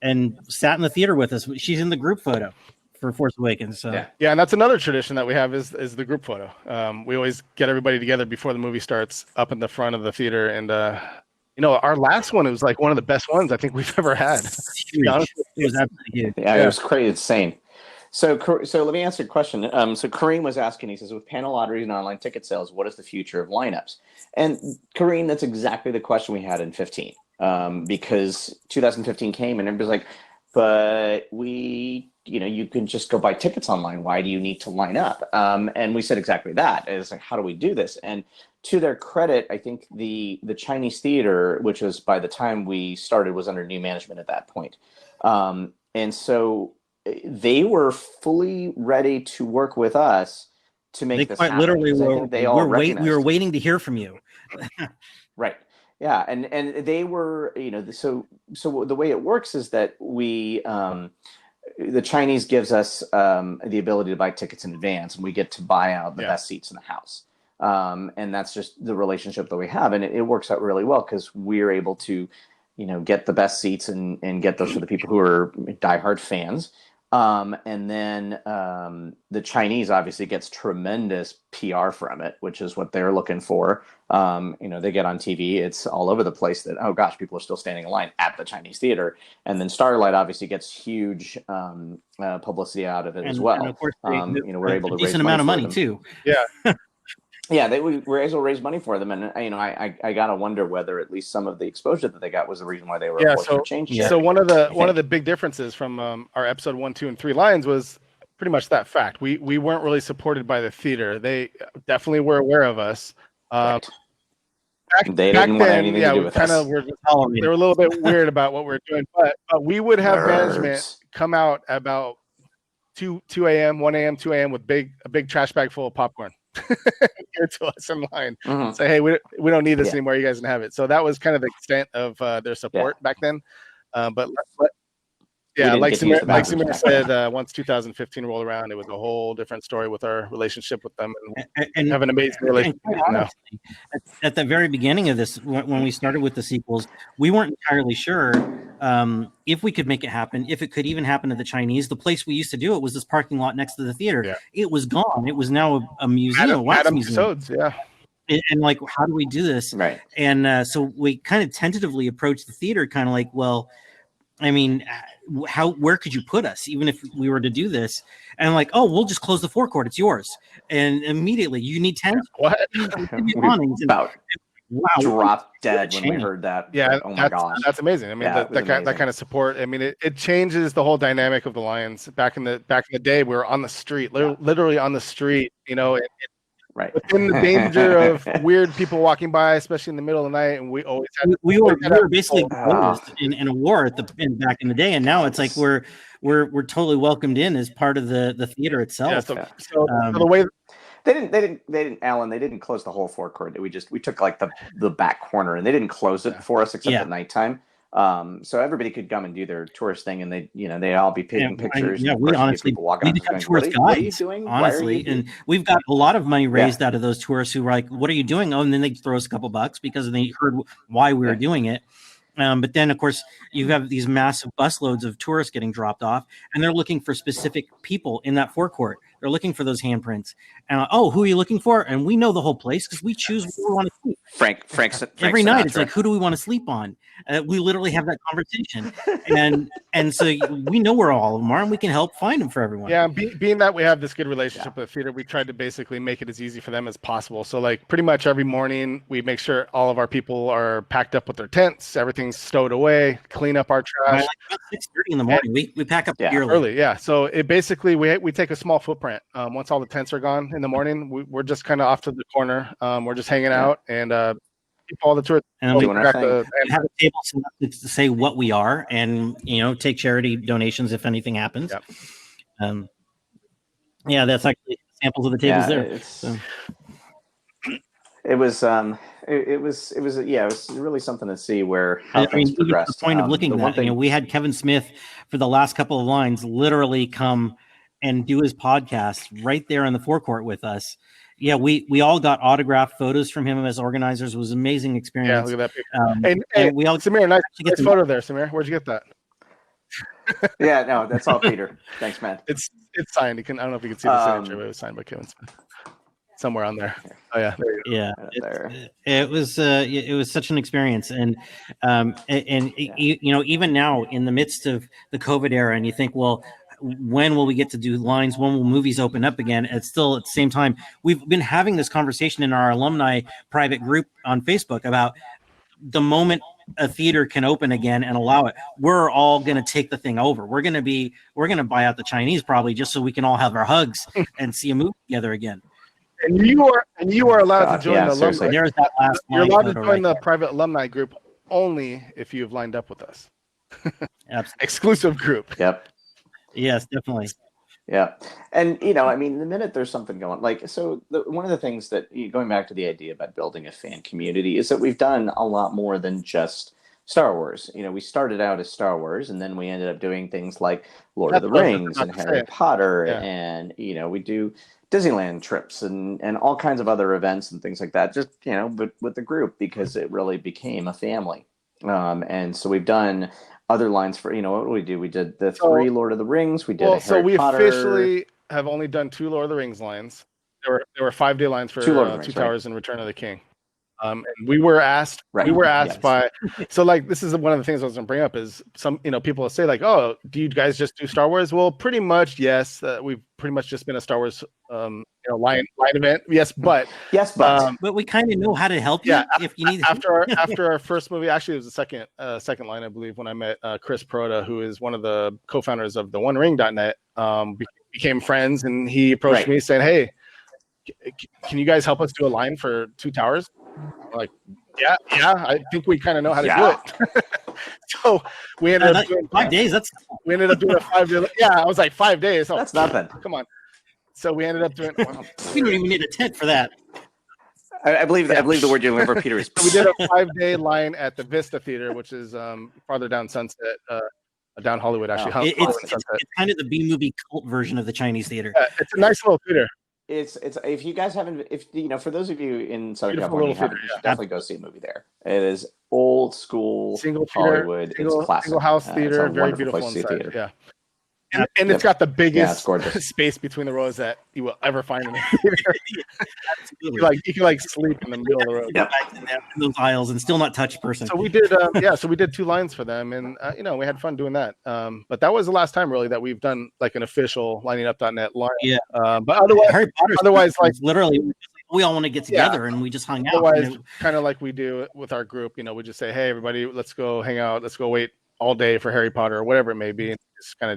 and sat in the theater with us. She's in the group photo for Force Awakens. So yeah, and that's another tradition that we have is the group photo. We always get everybody together before the movie starts up in the front of the theater, and our last one, it was like one of the best ones I think we've ever had. It was absolutely huge. Yeah, it was crazy, insane. So let me answer your question. So Kareem was asking, he says, with panel lotteries and online ticket sales, what is the future of lineups? And Kareem, that's exactly the question we had in 15, because 2015 came and everybody's like, but you can just go buy tickets online. Why do you need to line up? And we said exactly that. It's like, how do we do this? And to their credit, I think the Chinese theater, which was by the time we started, was under new management at that point. And so they were fully ready to work with us to make this happen. Literally, we were waiting to hear from you. Right. Yeah. And they were, so the way it works is that the Chinese gives us the ability to buy tickets in advance, and we get to buy out the best seats in the house. And that's just the relationship that we have. And it works out really well because we're able to, get the best seats and get those for the people who are diehard fans. And then the Chinese obviously gets tremendous PR from it, which is what they're looking for. They get on TV. It's all over the place that, oh gosh, people are still standing in line at the Chinese theater. And then Starlight obviously gets huge publicity out of it as well. And of course, we're able to raise decent amount of money too. Yeah. Yeah, we were able to raise money for them, and I gotta wonder whether at least some of the exposure that they got was the reason why they were forced to change. So one of the big differences from our episode 1, 2, and 3 lines was pretty much that fact. We weren't really supported by the theater. They definitely were aware of us. Right. They didn't want anything to do with us. They were a little bit weird about what we were doing, but we would have management come out about 2 a.m., 1 a.m., 2 a.m. with a big trash bag full of popcorn. Give it to us in line. Say, hey, we don't need this anymore. You guys can have it. So that was kind of the extent of their support back then. But like Samir said, once 2015 rolled around, it was a whole different story with our relationship with them, and have an amazing relationship now. At the very beginning of this, when we started with the sequels, we weren't entirely sure if we could make it happen, if it could even happen to the Chinese. The place we used to do it was this parking lot next to the theater. Yeah. It was gone. It was now a museum, Adam museum. Yeah. And like, how do we do this? Right. And so we kind of tentatively approached the theater, kind of like, well, I mean, where could you put us, even if we were to do this? And I'm like, oh, we'll just close the forecourt. It's yours. And immediately, you need 10. What? Wow, dropped dead when we heard that. Yeah, oh my gosh, that's amazing. I mean, that kind of support. I mean, it changes the whole dynamic of the Lions. Back in the day, we were on the street, literally on the street. Right. Within the danger of weird people walking by, especially in the middle of the night, and we always had we were basically in a war back in the day, and now it's like we're totally welcomed in as part of the theater itself. Yeah, so the way They didn't, Alan, they didn't close the whole forecourt. We took like the back corner, and they didn't close it for us except at nighttime. So everybody could come and do their tourist thing, and they all be taking pictures. Yeah, and we honestly people walking we become going, tourist guides. What are you doing? Honestly, and we've got a lot of money raised out of those tourists who were like, "What are you doing?" Oh, and then they throw us a couple bucks because they heard why we were doing it. But then, of course, you have these massive busloads of tourists getting dropped off, and they're looking for specific people in that forecourt. They're looking for those handprints. And who are you looking for? And we know the whole place because we choose where we want to sleep. Frank every Sinatra. night, it's like, who do we want to sleep on? We literally have that conversation, and so we know where all of them are, and we can help find them for everyone. Yeah, being that we have this good relationship with the theater, we tried to basically make it as easy for them as possible. So, like, pretty much every morning, we make sure all of our people are packed up with their tents, everything's stowed away, clean up our trash. Like 6:30 in the morning, we pack up early. Yeah, so it basically we take a small footprint. Once all the tents are gone in the morning, we're just kind of off to the corner. We're just hanging out and all the tourists. And we have a table to say what we are, and take charity donations if anything happens. Yep. That's actually samples of the tables there. So. It was really something to see how things progressed. The point of looking at that, we had Kevin Smith for the last couple of lines literally come and do his podcast right there in the forecourt with us. Yeah, we all got autographed photos from him as organizers. It was an amazing experience. Yeah, look at that picture. And we all Samir, nice photo there, Samir. Where'd you get that? Yeah, no, that's all Peter. Thanks, man. It's signed. I don't know if you can see the signature, but it was signed by Kevin Smith. Somewhere on there. Oh yeah, there you go. It was such an experience, and even now in the midst of the COVID era, and you think, well, when will we get to do lines? When will movies open up again? It's still at the same time, we've been having this conversation in our alumni private group on Facebook about the moment a theater can open again and allow it, we're all going to take the thing over. We're going to buy out the Chinese probably just so we can all have our hugs and see a movie together again. And you are allowed to join the alumni. There's that last You're allowed to join the private alumni group only if you've lined up with us. Absolutely. Exclusive group. Yep. Yes, definitely. Yeah. And, the minute there's something going, one of the things that, going back to the idea about building a fan community, is that we've done a lot more than just Star Wars. We started out as Star Wars, and then we ended up doing things like Lord of the Rings and Harry Potter, and, we do Disneyland trips and all kinds of other events and things like that, just, but with the group, because it really became a family. And so we've done other lines for, what we do? We did the 3 Lord of the Rings. We did Harry Potter. So we officially have only done 2 Lord of the Rings lines. There were 5-day lines for Two Towers and Return of the King. And we were asked by, so this is one of the things I was going to bring up is some, people will say like, oh, do you guys just do Star Wars? Well, pretty much, yes. We've pretty much just been a Star Wars, line event. Yes, but we kind of know how to help you if you need. After our first movie, actually, it was the second line, I believe, when I met Chris Perota, who is one of the co-founders of the OneRing.net, became friends, and he approached me saying, hey, can you guys help us do a line for Two Towers? I'm like, yeah, I think we kind of know how to do it. So we ended up doing 5 days. We ended up doing a 5-day. Yeah, I was like 5 days. Oh, that's nothing. Come on. So we ended up doing. We don't even need a tent for that. I believe the word you remember, Peter, is. We did a 5-day line at the Vista Theater, which is farther down Sunset, down Hollywood. Actually, it's kind of the B movie cult version of the Chinese theater. Yeah, it's a nice little theater. It's if you guys haven't, for those of you in Southern California, you should definitely go see a movie there. It is old school single Hollywood. It's classic. Single house theater, very beautiful inside. Yeah. And it's got the biggest space between the rows that you will ever find in a theater. You can sleep in the middle of the road. In those aisles and still not touch a person. So we did, so we did 2 lines for them, and we had fun doing that. But that was the last time really that we've done like an official LiningUp.net line. Yeah. But otherwise, literally, we all want to get together and we just hung out. Otherwise, kind of like we do with our group, we just say, hey, everybody, let's go hang out. Let's go wait all day for Harry Potter or whatever it may be, and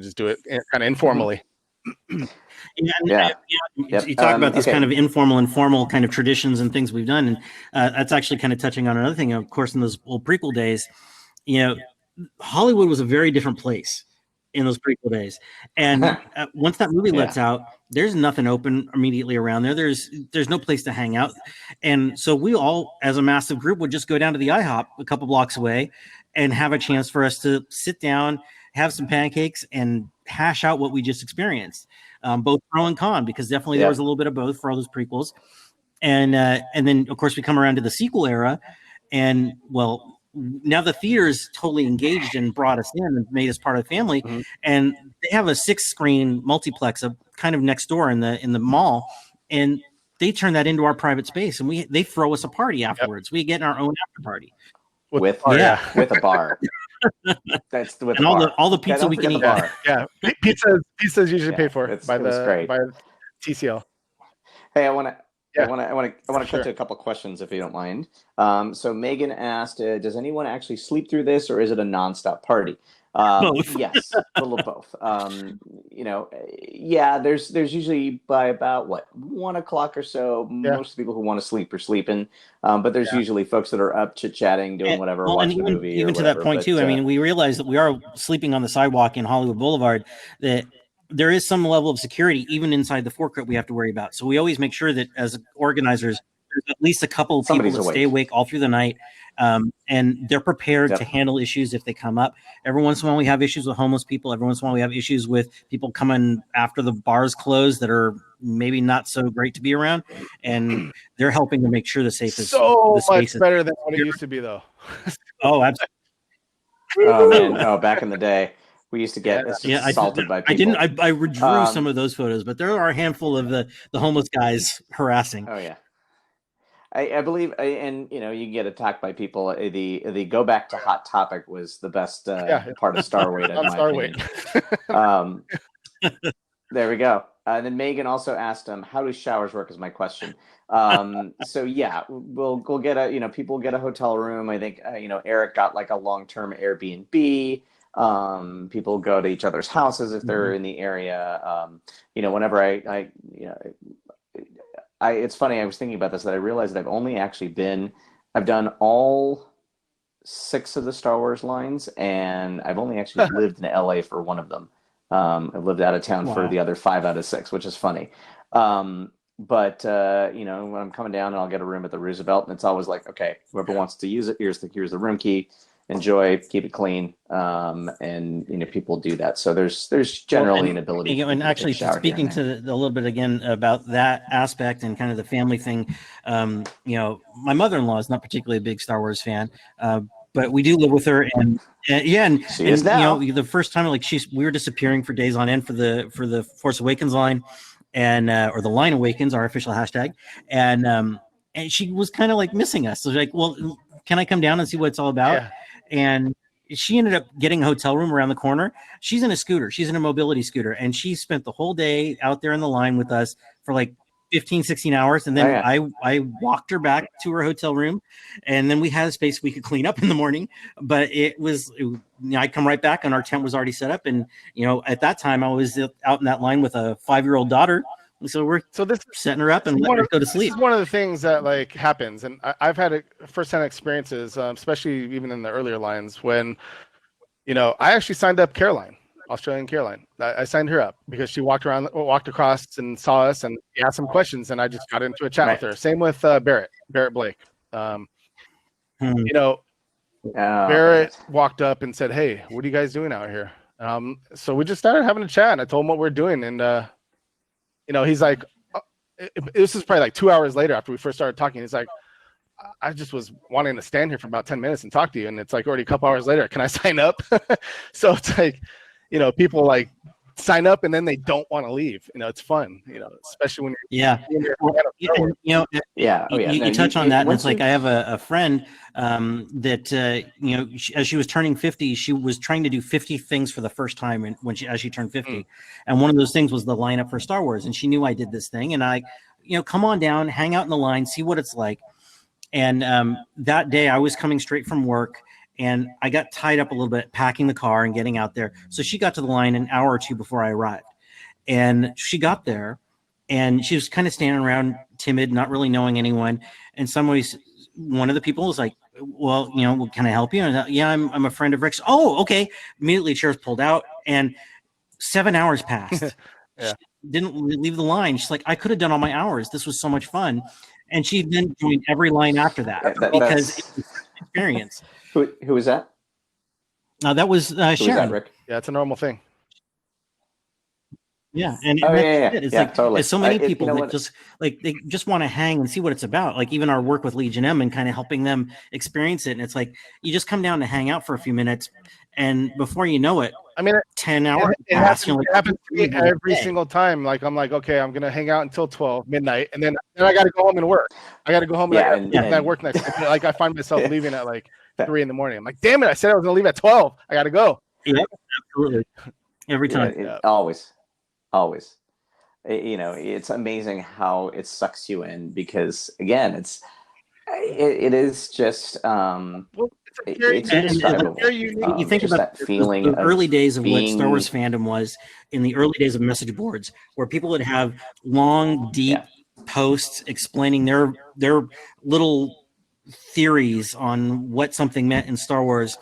just do it kind of informally. You talk about these kind of informal kind of traditions and things we've done, and that's actually kind of touching on another thing. Of course, in those old prequel days, Hollywood was a very different place. in those prequel days. And once that movie lets out, there's nothing open immediately around there. There's no place to hang out. And so we all, as a massive group, would just go down to the IHOP a couple blocks away and have a chance for us to sit down, have some pancakes, and hash out what we just experienced, both pro and con, because definitely there was a little bit of both for all those prequels. And then, of course, we come around to the sequel era, and well, now the theater's totally engaged and brought us in and made us part of the family. Mm-hmm. And they have a 6-screen multiplex kind of next door in the mall, and they turn that into our private space, and they throw us a party afterwards. We get our own after party with a bar. That's with and all the pizza we can eat. Bar. Yeah, pizza's usually paid for by TCL. Hey, I want to cut to a couple questions if you don't mind. So Megan asked, does anyone actually sleep through this, or is it a nonstop party? Both. Yes, a little both. There's usually by about 1 o'clock or so. Most people who want to sleep are sleeping, but there's usually folks that are up chit-chatting, doing whatever, watching a movie. Even to that point too. I mean, we realize that we are sleeping on the sidewalk in Hollywood Boulevard. That there is some level of security even inside the forecourt we have to worry about. So we always make sure that as organizers, there's at least a couple of people that stay awake all through the night. And they're prepared to handle issues if they come up. Every once in a while we have issues with homeless people. Every once in a while we have issues with people coming after the bars close that are maybe not so great to be around. And they're helping to make sure the safe is so much better than what it used to be, though. Oh, absolutely. Oh, man. Oh, back in the day. We used to get assaulted by people. I withdrew some of those photos, but there are a handful of the homeless guys harassing. Oh, yeah. I believe, and you get attacked by people. The go back to Hot Topic was the best part of Starweight, in my opinion. There we go. And then Megan also asked, how do showers work? Is my question. So we'll get people get a hotel room. I think Eric got like a long-term Airbnb. People go to each other's houses if they're in the area. Whenever it's funny, I was thinking about this, that I realized that I've only actually I've done all 6 of the Star Wars lines, and I've only actually lived in LA for one of them. I've lived out of town for the other 5 out of 6, which is funny. But when I'm coming down and I'll get a room at the Roosevelt, and it's always like, okay, whoever wants to use it, here's the room key. Enjoy, keep it clean, and people do that. So there's generally an ability. And actually, speaking to a little bit again about that aspect and kind of the family thing, my mother-in-law is not particularly a big Star Wars fan, but we do live with her, and she is now. The first time we were disappearing for days on end for the Force Awakens line, and or the Line Awakens, our official hashtag, and she was kind of like missing us. So like, well, can I come down and see what it's all about? Yeah. And she ended up getting a hotel room around the corner. She's in a scooter. She's in a mobility scooter. And she spent the whole day out there in the line with us for like 15, 16 hours. And then I walked her back to her hotel room. And then we had a space we could clean up in the morning. But I'd come right back and our tent was already set up. And, at that time I was out in that line with a 5-year-old daughter. So we're setting her up and letting her go to sleep. This is one of the things that happens, and I've had first-hand experiences, especially even in the earlier lines when, I actually signed up Australian Caroline. I signed her up because she walked across and saw us and asked some questions, and I just got into a chat with her. Same with Barrett Blake. Barrett walked up and said, "Hey, what are you guys doing out here?" So we just started having a chat, and I told him what we're doing, and he's like, this is probably like 2 hours later after we first started talking. He's like, I just was wanting to stand here for about 10 minutes and talk to you. And it's like already a couple hours later. Can I sign up? So it's like, people like sign up and then they don't want to leave. It's fun, especially when you're you touch on that. And it's like, I have a friend that, as she was turning 50, she was trying to do 50 things for the first time as she turned 50. And one of those things was the lineup for Star Wars. And she knew I did this thing. And I, come on down, hang out in the line, see what it's like. And that day I was coming straight from work. And I got tied up a little bit packing the car and getting out there. So she got to the line an hour or two before I arrived. And she got there and she was kind of standing around timid, not really knowing anyone. And one of the people was like, well, can I help you? And, yeah, I'm a friend of Rick's. Oh, okay. Immediately chairs pulled out, and 7 hours passed. Yeah. She didn't leave the line. She's like, I could have done all my hours. This was so much fun. And she then joined every line after that, because it was an experience. Who was that? That was Who was Sharon. that, Rick? Yeah, it's a normal thing. Yeah, and it's yeah, like totally. there's so many people that just like they just want to hang and see what it's about. Like even our work with Legion M and kind of helping them experience it. And it's like you just come down to hang out for a few minutes, and before you know it, I mean, 10 hours. It happens to me every single time. Like I'm like, okay, I'm gonna hang out until 12 midnight, and then I got to go home and work. I got to go home and I work next. Like I find myself leaving at like 3 a.m. I'm like, damn it! I said I was gonna leave at 12. I got to go. Yep, absolutely. Every time. Always. It's amazing how it sucks you in, because again, it is just it's indescribable. You think about that feeling the early days of what Star Wars fandom was in the early days of message boards, where people would have long, deep posts explaining their little theories on what something meant in Star Wars,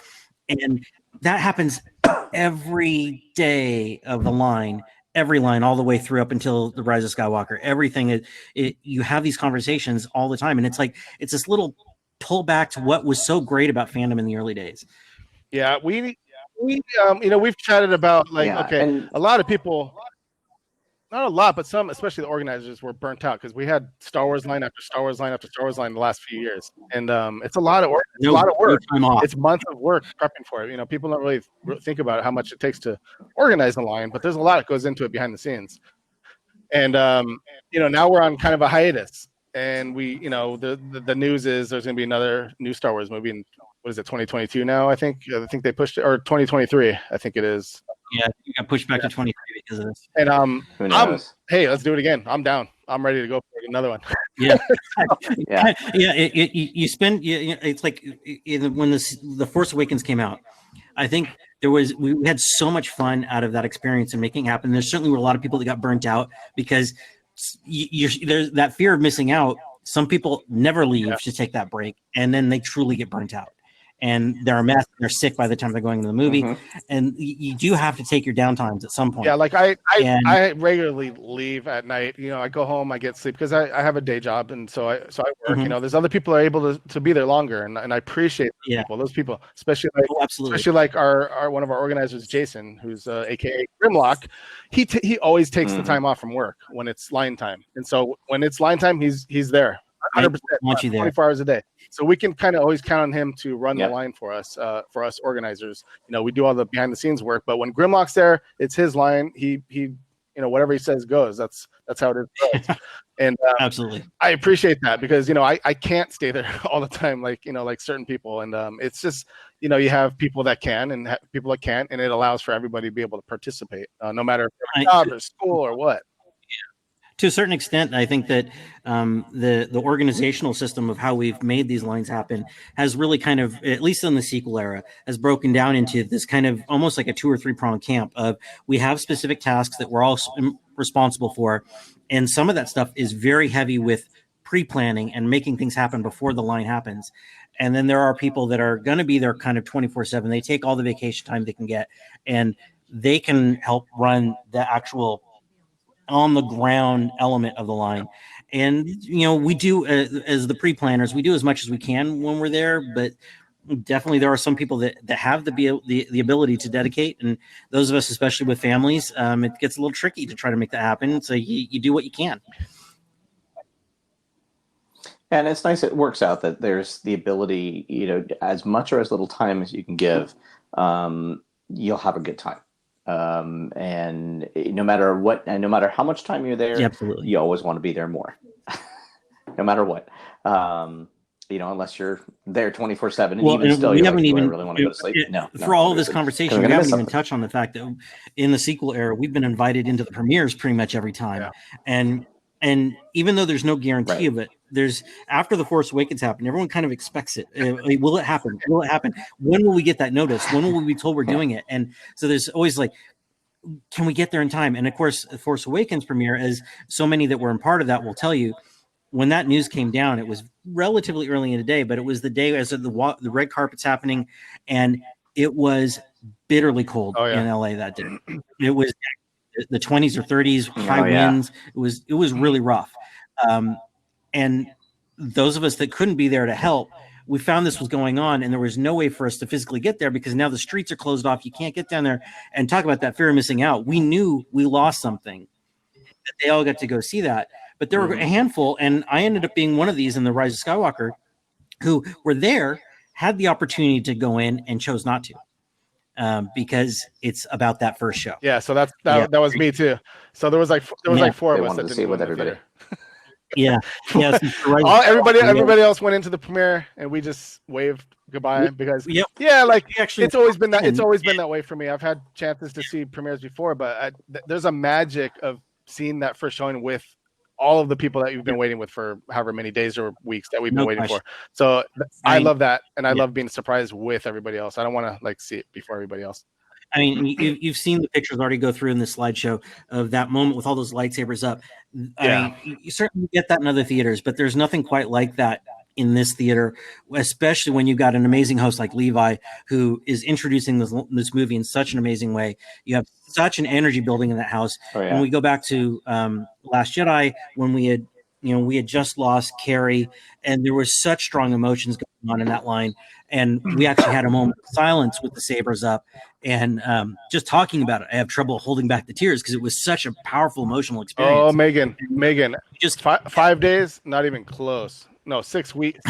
and that happens every day of the line. Every line, all the way through up until the Rise of Skywalker, everything. You have these conversations all the time, and it's like it's this little pullback to what was so great about fandom in the early days. Yeah, we've chatted about a lot of people, not a lot, but some, especially the organizers, were burnt out because we had Star Wars line after Star Wars line after Star Wars line the last few years, and it's a lot of work. It's a lot of work. It's months of work prepping for it. People don't really think about how much it takes to organize the line, but there's a lot that goes into it behind the scenes. And now we're on kind of a hiatus, and we, the news is there's going to be another new Star Wars movie in, what is it, 2022 now? I think they pushed it, or 2023. I think it is. Yeah, you got pushed back to 23 because of this. And hey, let's do it again. I'm down. I'm ready to go for another one. Yeah, You spend. It's like when the Force Awakens came out. I think we had so much fun out of that experience and making it happen. There certainly were a lot of people that got burnt out because there's that fear of missing out. Some people never leave to take that break, and then they truly get burnt out. And they're a mess. They're sick by the time they're going to the movie, and you do have to take your downtimes at some point. Yeah, like I regularly leave at night. I go home, I get sleep because I have a day job, and so I work. There's other people that are able to be there longer, and I appreciate those people, especially like our one of our organizers, Jason, who's AKA Grimlock. He always takes the time off from work when it's line time, and so when it's line time, he's there. 100%, 24 hours a day. So we can kind of always count on him to run the line for us organizers. We do all the behind the scenes work, but when Grimlock's there, it's his line. He whatever he says goes. That's how it is. And absolutely, I appreciate that because I can't stay there all the time, like certain people. And it's just you have people that can and people that can't, and it allows for everybody to be able to participate, no matter if job or school or what. To a certain extent, I think that the organizational system of how we've made these lines happen has really kind of, at least in the sequel era, has broken down into this kind of almost like a 2 or 3 prong camp of we have specific tasks that we're all responsible for. And some of that stuff is very heavy with pre-planning and making things happen before the line happens. And then there are people that are going to be there kind of 24/7. They take all the vacation time they can get, and they can help run the actual on the ground element of the line. And we do as the pre-planners, we do as much as we can when we're there, but definitely there are some people that have the ability to dedicate, and those of us, especially with families, it gets a little tricky to try to make that happen. So you do what you can. And it's nice it works out that there's the ability, as much or as little time as you can give, you'll have a good time. And no matter what, and no matter how much time you're there, absolutely, you always want to be there more, no matter what. Unless you're there 24/7, and even still, you haven't even really want to go to sleep. For all of this conversation, we haven't even touched on the fact that in the sequel era, we've been invited into the premieres pretty much every time, and even though there's no guarantee of it, there's after the Force Awakens happened, everyone kind of expects it. Will it happen? Will it happen? When will we get that notice? When will we be told we're doing it? And so there's always like, can we get there in time? And of course, the Force Awakens premiere, as so many that were in part of that will tell you, when that news came down, it was relatively early in the day, but it was the day as the red carpet's happening, and it was bitterly cold in LA that day. It was the 20s or 30s, high winds. It was really rough. And those of us that couldn't be there to help, we found this was going on, and there was no way for us to physically get there because now the streets are closed off. You can't get down there. And talk about that fear of missing out. We knew we lost something. That they all got to go see that. But there were a handful, and I ended up being one of these in The Rise of Skywalker, who were there, had the opportunity to go in, and chose not to. Because it's about that first show. Yeah, so that was me too. So there was like four of us that didn't go to everybody. Yeah. Everybody else went into the premiere, and we just waved goodbye because it's always been that. It's always been that way for me. I've had chances to see premieres before, but there's a magic of seeing that first showing with all of the people that you've been waiting with for however many days or weeks that we've been waiting for. So I love that, and I love being surprised with everybody else. I don't want to see it before everybody else. I mean, you've seen the pictures already go through in the slideshow of that moment with all those lightsabers up. I mean, you certainly get that in other theaters, but there's nothing quite like that in this theater, especially when you've got an amazing host like Levi, who is introducing this movie in such an amazing way. You have such an energy building in that house. And we go back to Last Jedi when we had just lost Carrie, and there was such strong emotions going on in that line. And we actually had a moment of silence with the sabers up, and just talking about it, I have trouble holding back the tears because it was such a powerful emotional experience. Oh, Megan, just 5 days, not even close. No, 6 weeks.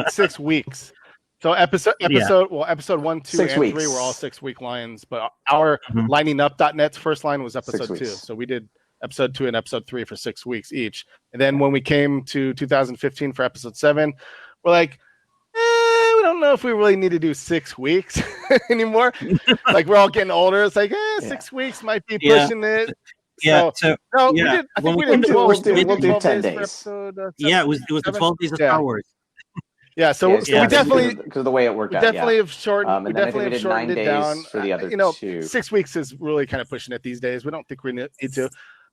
6 weeks. So episode 1, 2, and 3 were all 6 week lines, but our LiningUp.net's first line was episode 2. So we did episode 2 and episode 3 for 6 weeks each. And then when we came to 2015 for episode 7, we're like, we don't know if we really need to do 6 weeks anymore. Like, we're all getting older. It's like, 6 weeks might be pushing it. Yeah. We'll do 10 days. It was the 12 days of Star Wars. Yeah, so we definitely, because of the way it worked out. Definitely have shortened. We definitely have shortened it down for the other 2. 6 weeks is really kind of pushing it these days. We don't think we need to,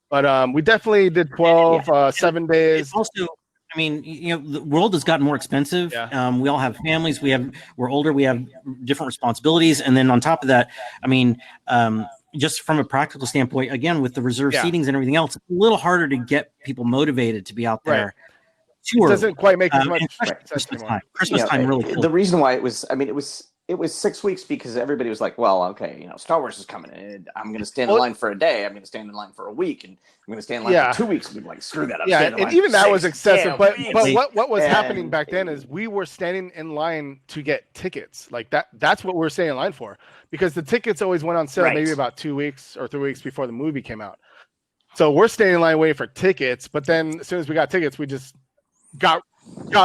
but we definitely did 12, 7 days. Also, I mean, the world has gotten more expensive. We all have families. We're older. We have different responsibilities, and then on top of that, I mean, just from a practical standpoint, again, with the reserve seatings and everything else, it's a little harder to get people motivated to be out there. It doesn't quite make as much sense anymore. Christmas time really cool. The reason why it was 6 weeks because everybody was like, well, okay, Star Wars is coming, and I'm going to stand in line for a day. I'm going to stand in line for a week, and I'm going to stand in line for 2 weeks. And be like, screw that. And even that was excessive. But what was happening back then is we were standing in line to get tickets. Like that's what we're staying in line for, because the tickets always went on sale maybe about 2 weeks or 3 weeks before the movie came out. So we're staying in line waiting for tickets. But then as soon as we got tickets, we just got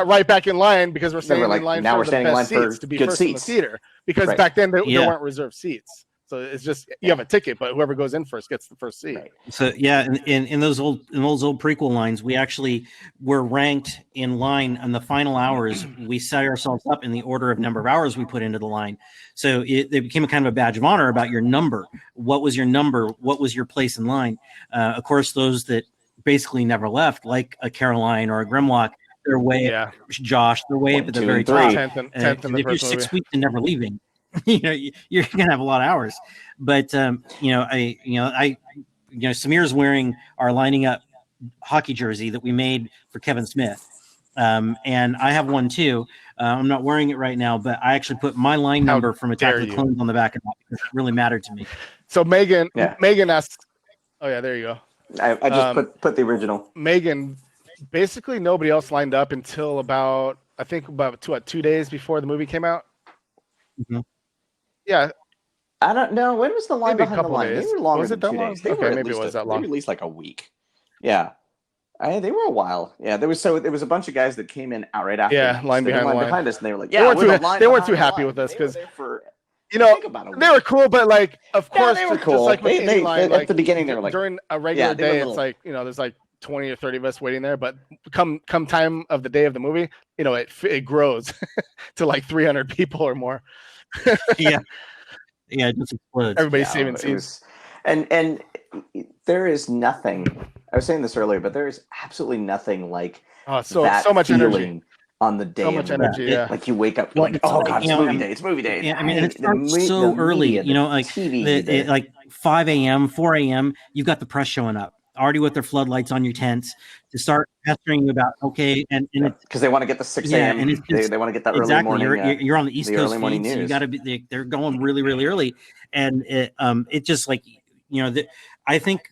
right back in line because we're standing in line for the best seats to be first in the theater. Because back then there weren't reserved seats. So it's just you have a ticket, but whoever goes in first gets the first seat. So in those old prequel lines, we actually were ranked in line on the final hours. We set ourselves up in the order of number of hours we put into the line. So it became a kind of a badge of honor about your number. What was your number? What was your place in line? Of course, those that basically never left, like a Caroline or a Grimlock, they're way up, Josh, they're way up at the very top. 10th in the if you're 6 weeks and never leaving, you're gonna have a lot of hours. But Samir's wearing our Lining Up hockey jersey that we made for Kevin Smith, and I have one too. I'm not wearing it right now, but I actually put my line number from Attack of the Clones on the back of that because it really mattered to me. So Megan asked, oh yeah, there you go. I just put the original. Megan, basically nobody else lined up until about 2 days before the movie came out. Mm-hmm. Yeah. I don't know. When was the line Maybe behind the line? Days. They were longer was it than that 2 long? days. Okay, maybe it was that long. They were at least like a week. Yeah. They were a while. Yeah, there was a bunch of guys that came in right after. Yeah, line behind us, and they were like, they weren't too happy with us because they were cool, but like, of course, they were cool. Just like at the beginning, they were like, during a regular day, it's like there's like 20 or 30 of us waiting there, but come time of the day of the movie, it grows to like 300 people or more. It just explodes. Everybody's saving seats. And there is nothing, I was saying this earlier, but there is absolutely nothing like so that much feeling energy on the day so of much the energy. movie. Yeah. Like you wake up, Well, like, it's oh like, god, you it's know, movie day! It's movie day! Yeah, I mean, and it The starts so early, media, you know, the like TV, like 5 a.m., 4 a.m. You've got the press showing up already with their floodlights on your tents to start pestering you about it's because they want to get the 6 yeah, a.m. and it's just They want to get the early exactly morning. you're on the East the Coast early morning feed, so you news. got to be they're going really really early, and it just like you know I think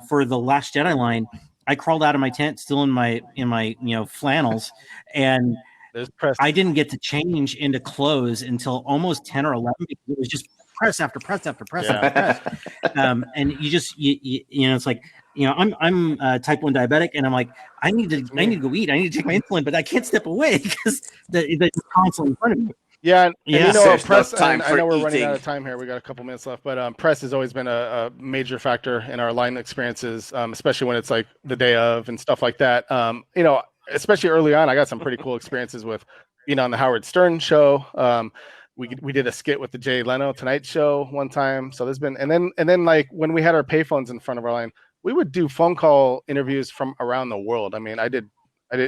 for the Last Jedi line, I crawled out of my tent still in my flannels, and There's press. I didn't get to change into clothes until almost 10 or 11 because it was just press after press after press Yeah. after press. And you know, it's like, you know, I'm type 1 diabetic, and I'm like, I need to go eat. I need to take my insulin, but I can't step away because the constantly in front of me. Yeah, and Yeah. you know, There's press. no time And I for know we're running eating. out of time here. We got a couple minutes left, but press has always been a major factor in our line experiences, especially when it's like the day of and stuff like that. You know, especially early on, I got some pretty cool experiences with being on the Howard Stern show. We did a skit with the Jay Leno Tonight Show one time. So there's been, and then like when we had our payphones in front of our line, we would do phone call interviews from around the world. I mean, I did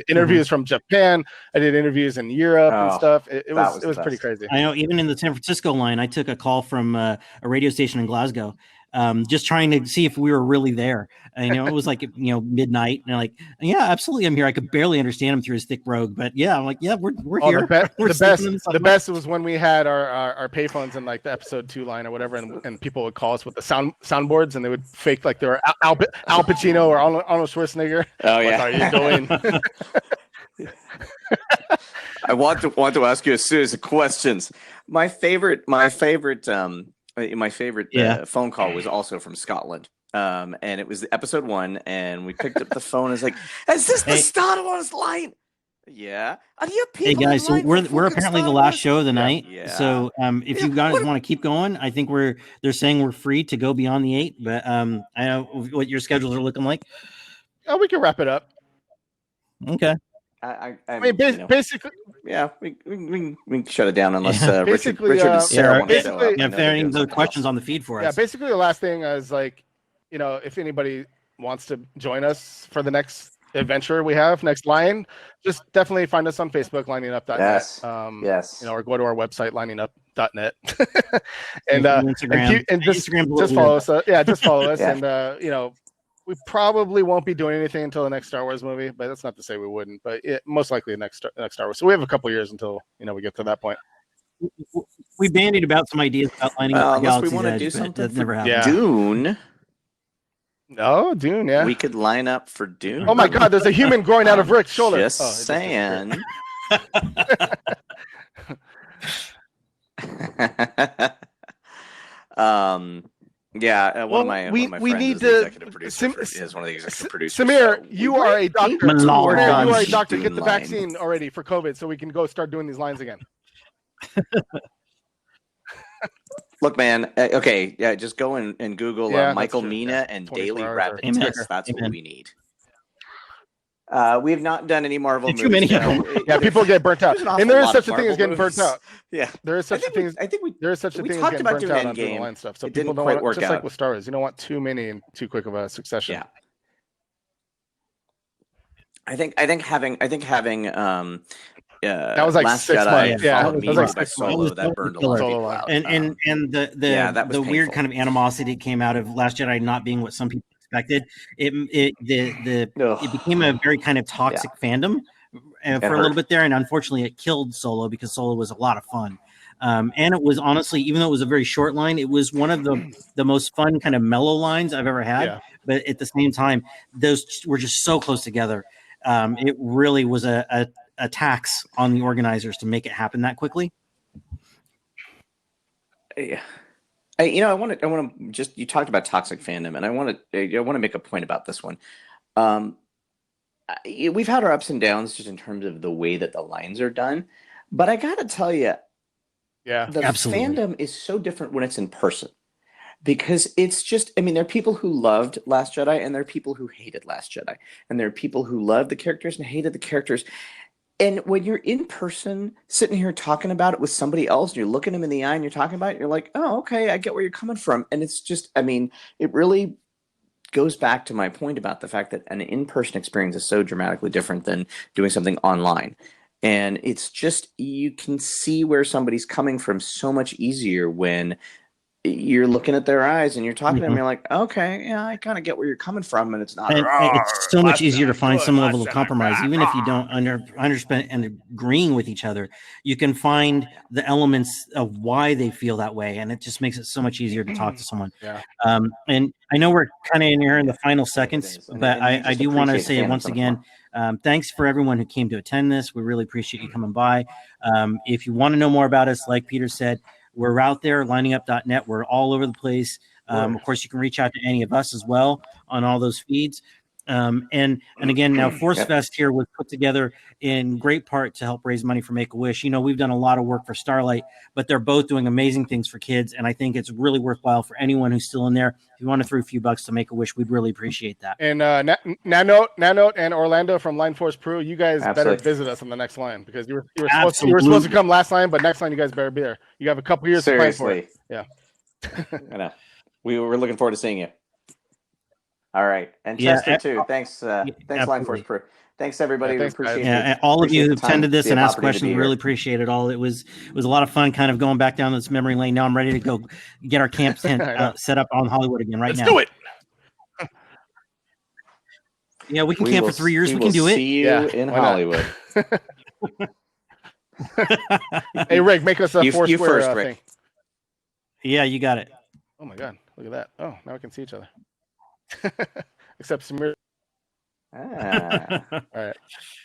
interviews from Japan. I did interviews in Europe and stuff. It was pretty crazy. I know, even in the San Francisco line, I took a call from a radio station in Glasgow, just trying to see if we were really there. And, you know, it was like, you know, midnight, and like, yeah, absolutely, I'm here. I could barely understand him through his thick brogue, but yeah, I'm like, yeah, we're here. The best was when we had our payphones in like the episode 2 line or whatever, and people would call us with the soundboards, and they would fake like they were Al Pacino or Arnold Schwarzenegger. Oh yeah, what are you doing? I want to ask you a series of questions. My favorite phone call was also from Scotland. And it was episode 1, and we picked up the phone. And it's like, is this the Star Wars line? Yeah. Are you people? Hey guys, so we're apparently the last show of the night. Yeah. So if you guys want to keep going, I think they're saying we're free to go beyond the 8. But I know what your schedules are looking like. Oh, we can wrap it up. Okay. I mean, basically, yeah, we can shut it down unless Richard and Sarah want to show up. Yeah, if there are any other questions on the feed for us. Yeah, basically the last thing is like, you know, if anybody wants to join us for the next adventure we have, next line, just definitely find us on Facebook, LiningUp.net. Yes. Yes. You know, or go to our website, LiningUp.net. and Instagram. and just follow us. Just follow us. And you know, we probably won't be doing anything until the next Star Wars movie, but that's not to say we wouldn't. But most likely the next Star Wars. So we have a couple years until, you know, we get to that point. We bandied about some ideas about lining up for Galaxy's we want to Edge, do something. That never happened. Yeah. Dune. Oh, Dune, yeah. We could line up for Dune. Oh my God, there's a human growing out of Rick's shoulder. Just saying. Yeah, one of my friends is the executive producer. Is one of the executive producers. Samir, you are a doctor. You are a doctor. Get the line. vaccine already for COVID, so we can go start doing these lines again. Look, man. Okay, yeah. Just go and Google Michael Mina and daily rapid tests. That's what we need. We have not done any Marvel movies. Too many. Yeah, people get burnt out, and there is such a thing as getting burnt out. Yeah, there is such a thing. I think there is such a thing as getting burnt out on doing line stuff. So people don't want, just like with Star Wars, you don't want too many in too quick of a succession. Yeah. I think having that was like Last 6 Jedi months. Yeah, that was like 6 Solo, months. that burned a lot of people out. And the weird kind of animosity that came out of Last Jedi not being what some people expected. It became a very kind of toxic fandom for a little bit there, and unfortunately it killed Solo because Solo was a lot of fun. And it was honestly, even though it was a very short line, it was one of the most fun kind of mellow lines I've ever had. Yeah. But at the same time, those were just so close together. It really was a tax on the organizers to make it happen that quickly. Yeah. I want to just, you talked about toxic fandom, and I want to make a point about this one. We've had our ups and downs just in terms of the way that the lines are done, but I got to tell you, the fandom is so different when it's in person, because it's just, I mean, there are people who loved Last Jedi, and there are people who hated Last Jedi, and there are people who loved the characters and hated the characters. And when you're in person, sitting here talking about it with somebody else, and you're looking them in the eye and you're talking about it, you're like, oh, okay, I get where you're coming from. And it's just, I mean, it really goes back to my point about the fact that an in-person experience is so dramatically different than doing something online. And it's just, you can see where somebody's coming from so much easier when you're looking at their eyes and you're talking to them. You're like, okay, yeah, I kind of get where you're coming from, and it's not. And it's so much easier to find some level of compromise, even if you don't understand and agreeing with each other. You can find the elements of why they feel that way, and it just makes it so much easier to talk to someone. Yeah. And I know we're kind of in here in the final seconds, but I do want to say once again, thanks for everyone who came to attend this. We really appreciate you coming by. If you want to know more about us, like Peter said, we're out there, liningup.net. We're all over the place. Of course, you can reach out to any of us as well on all those feeds. And again, now Forcefest here was put together in great part to help raise money for Make-A-Wish. You know, we've done a lot of work for Starlight, but they're both doing amazing things for kids. And I think it's really worthwhile for anyone who's still in there. If you want to throw a few bucks to Make-A-Wish, we'd really appreciate that. And Nanote and Orlando from Line Force Pro, you guys better visit us on the next line, because you were supposed to come last line, but next line you guys better be there. You have a couple years to plan for it. Yeah. I know. We were looking forward to seeing you. All right. And Chester too. Thanks, Line Force Pro. Thanks everybody. We appreciate it. All of you who attended this and asked questions, we really appreciate it all. It was a lot of fun kind of going back down this memory lane. Now I'm ready to go get our camp tent set up on Hollywood again now. Let's do it. Yeah, we can camp for 3 years. We can do it. See you in Hollywood. Hey, Rick, make us a you first, Rick. thing. Yeah, you got it. Oh my God, look at that. Oh, now we can see each other. Except Samir. All right,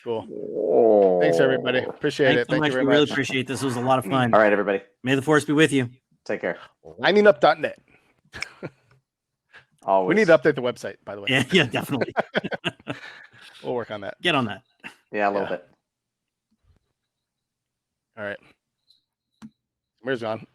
cool. Whoa. Thanks everybody. Appreciate it. Thank you very much. We really appreciate this. It was a lot of fun. All right, everybody. May the force be with you. Take care. LiningUp.net. Always. We need to update the website, by the way. Yeah, definitely. We'll work on that. Get on that. Yeah, a little bit. All right. Samir's gone.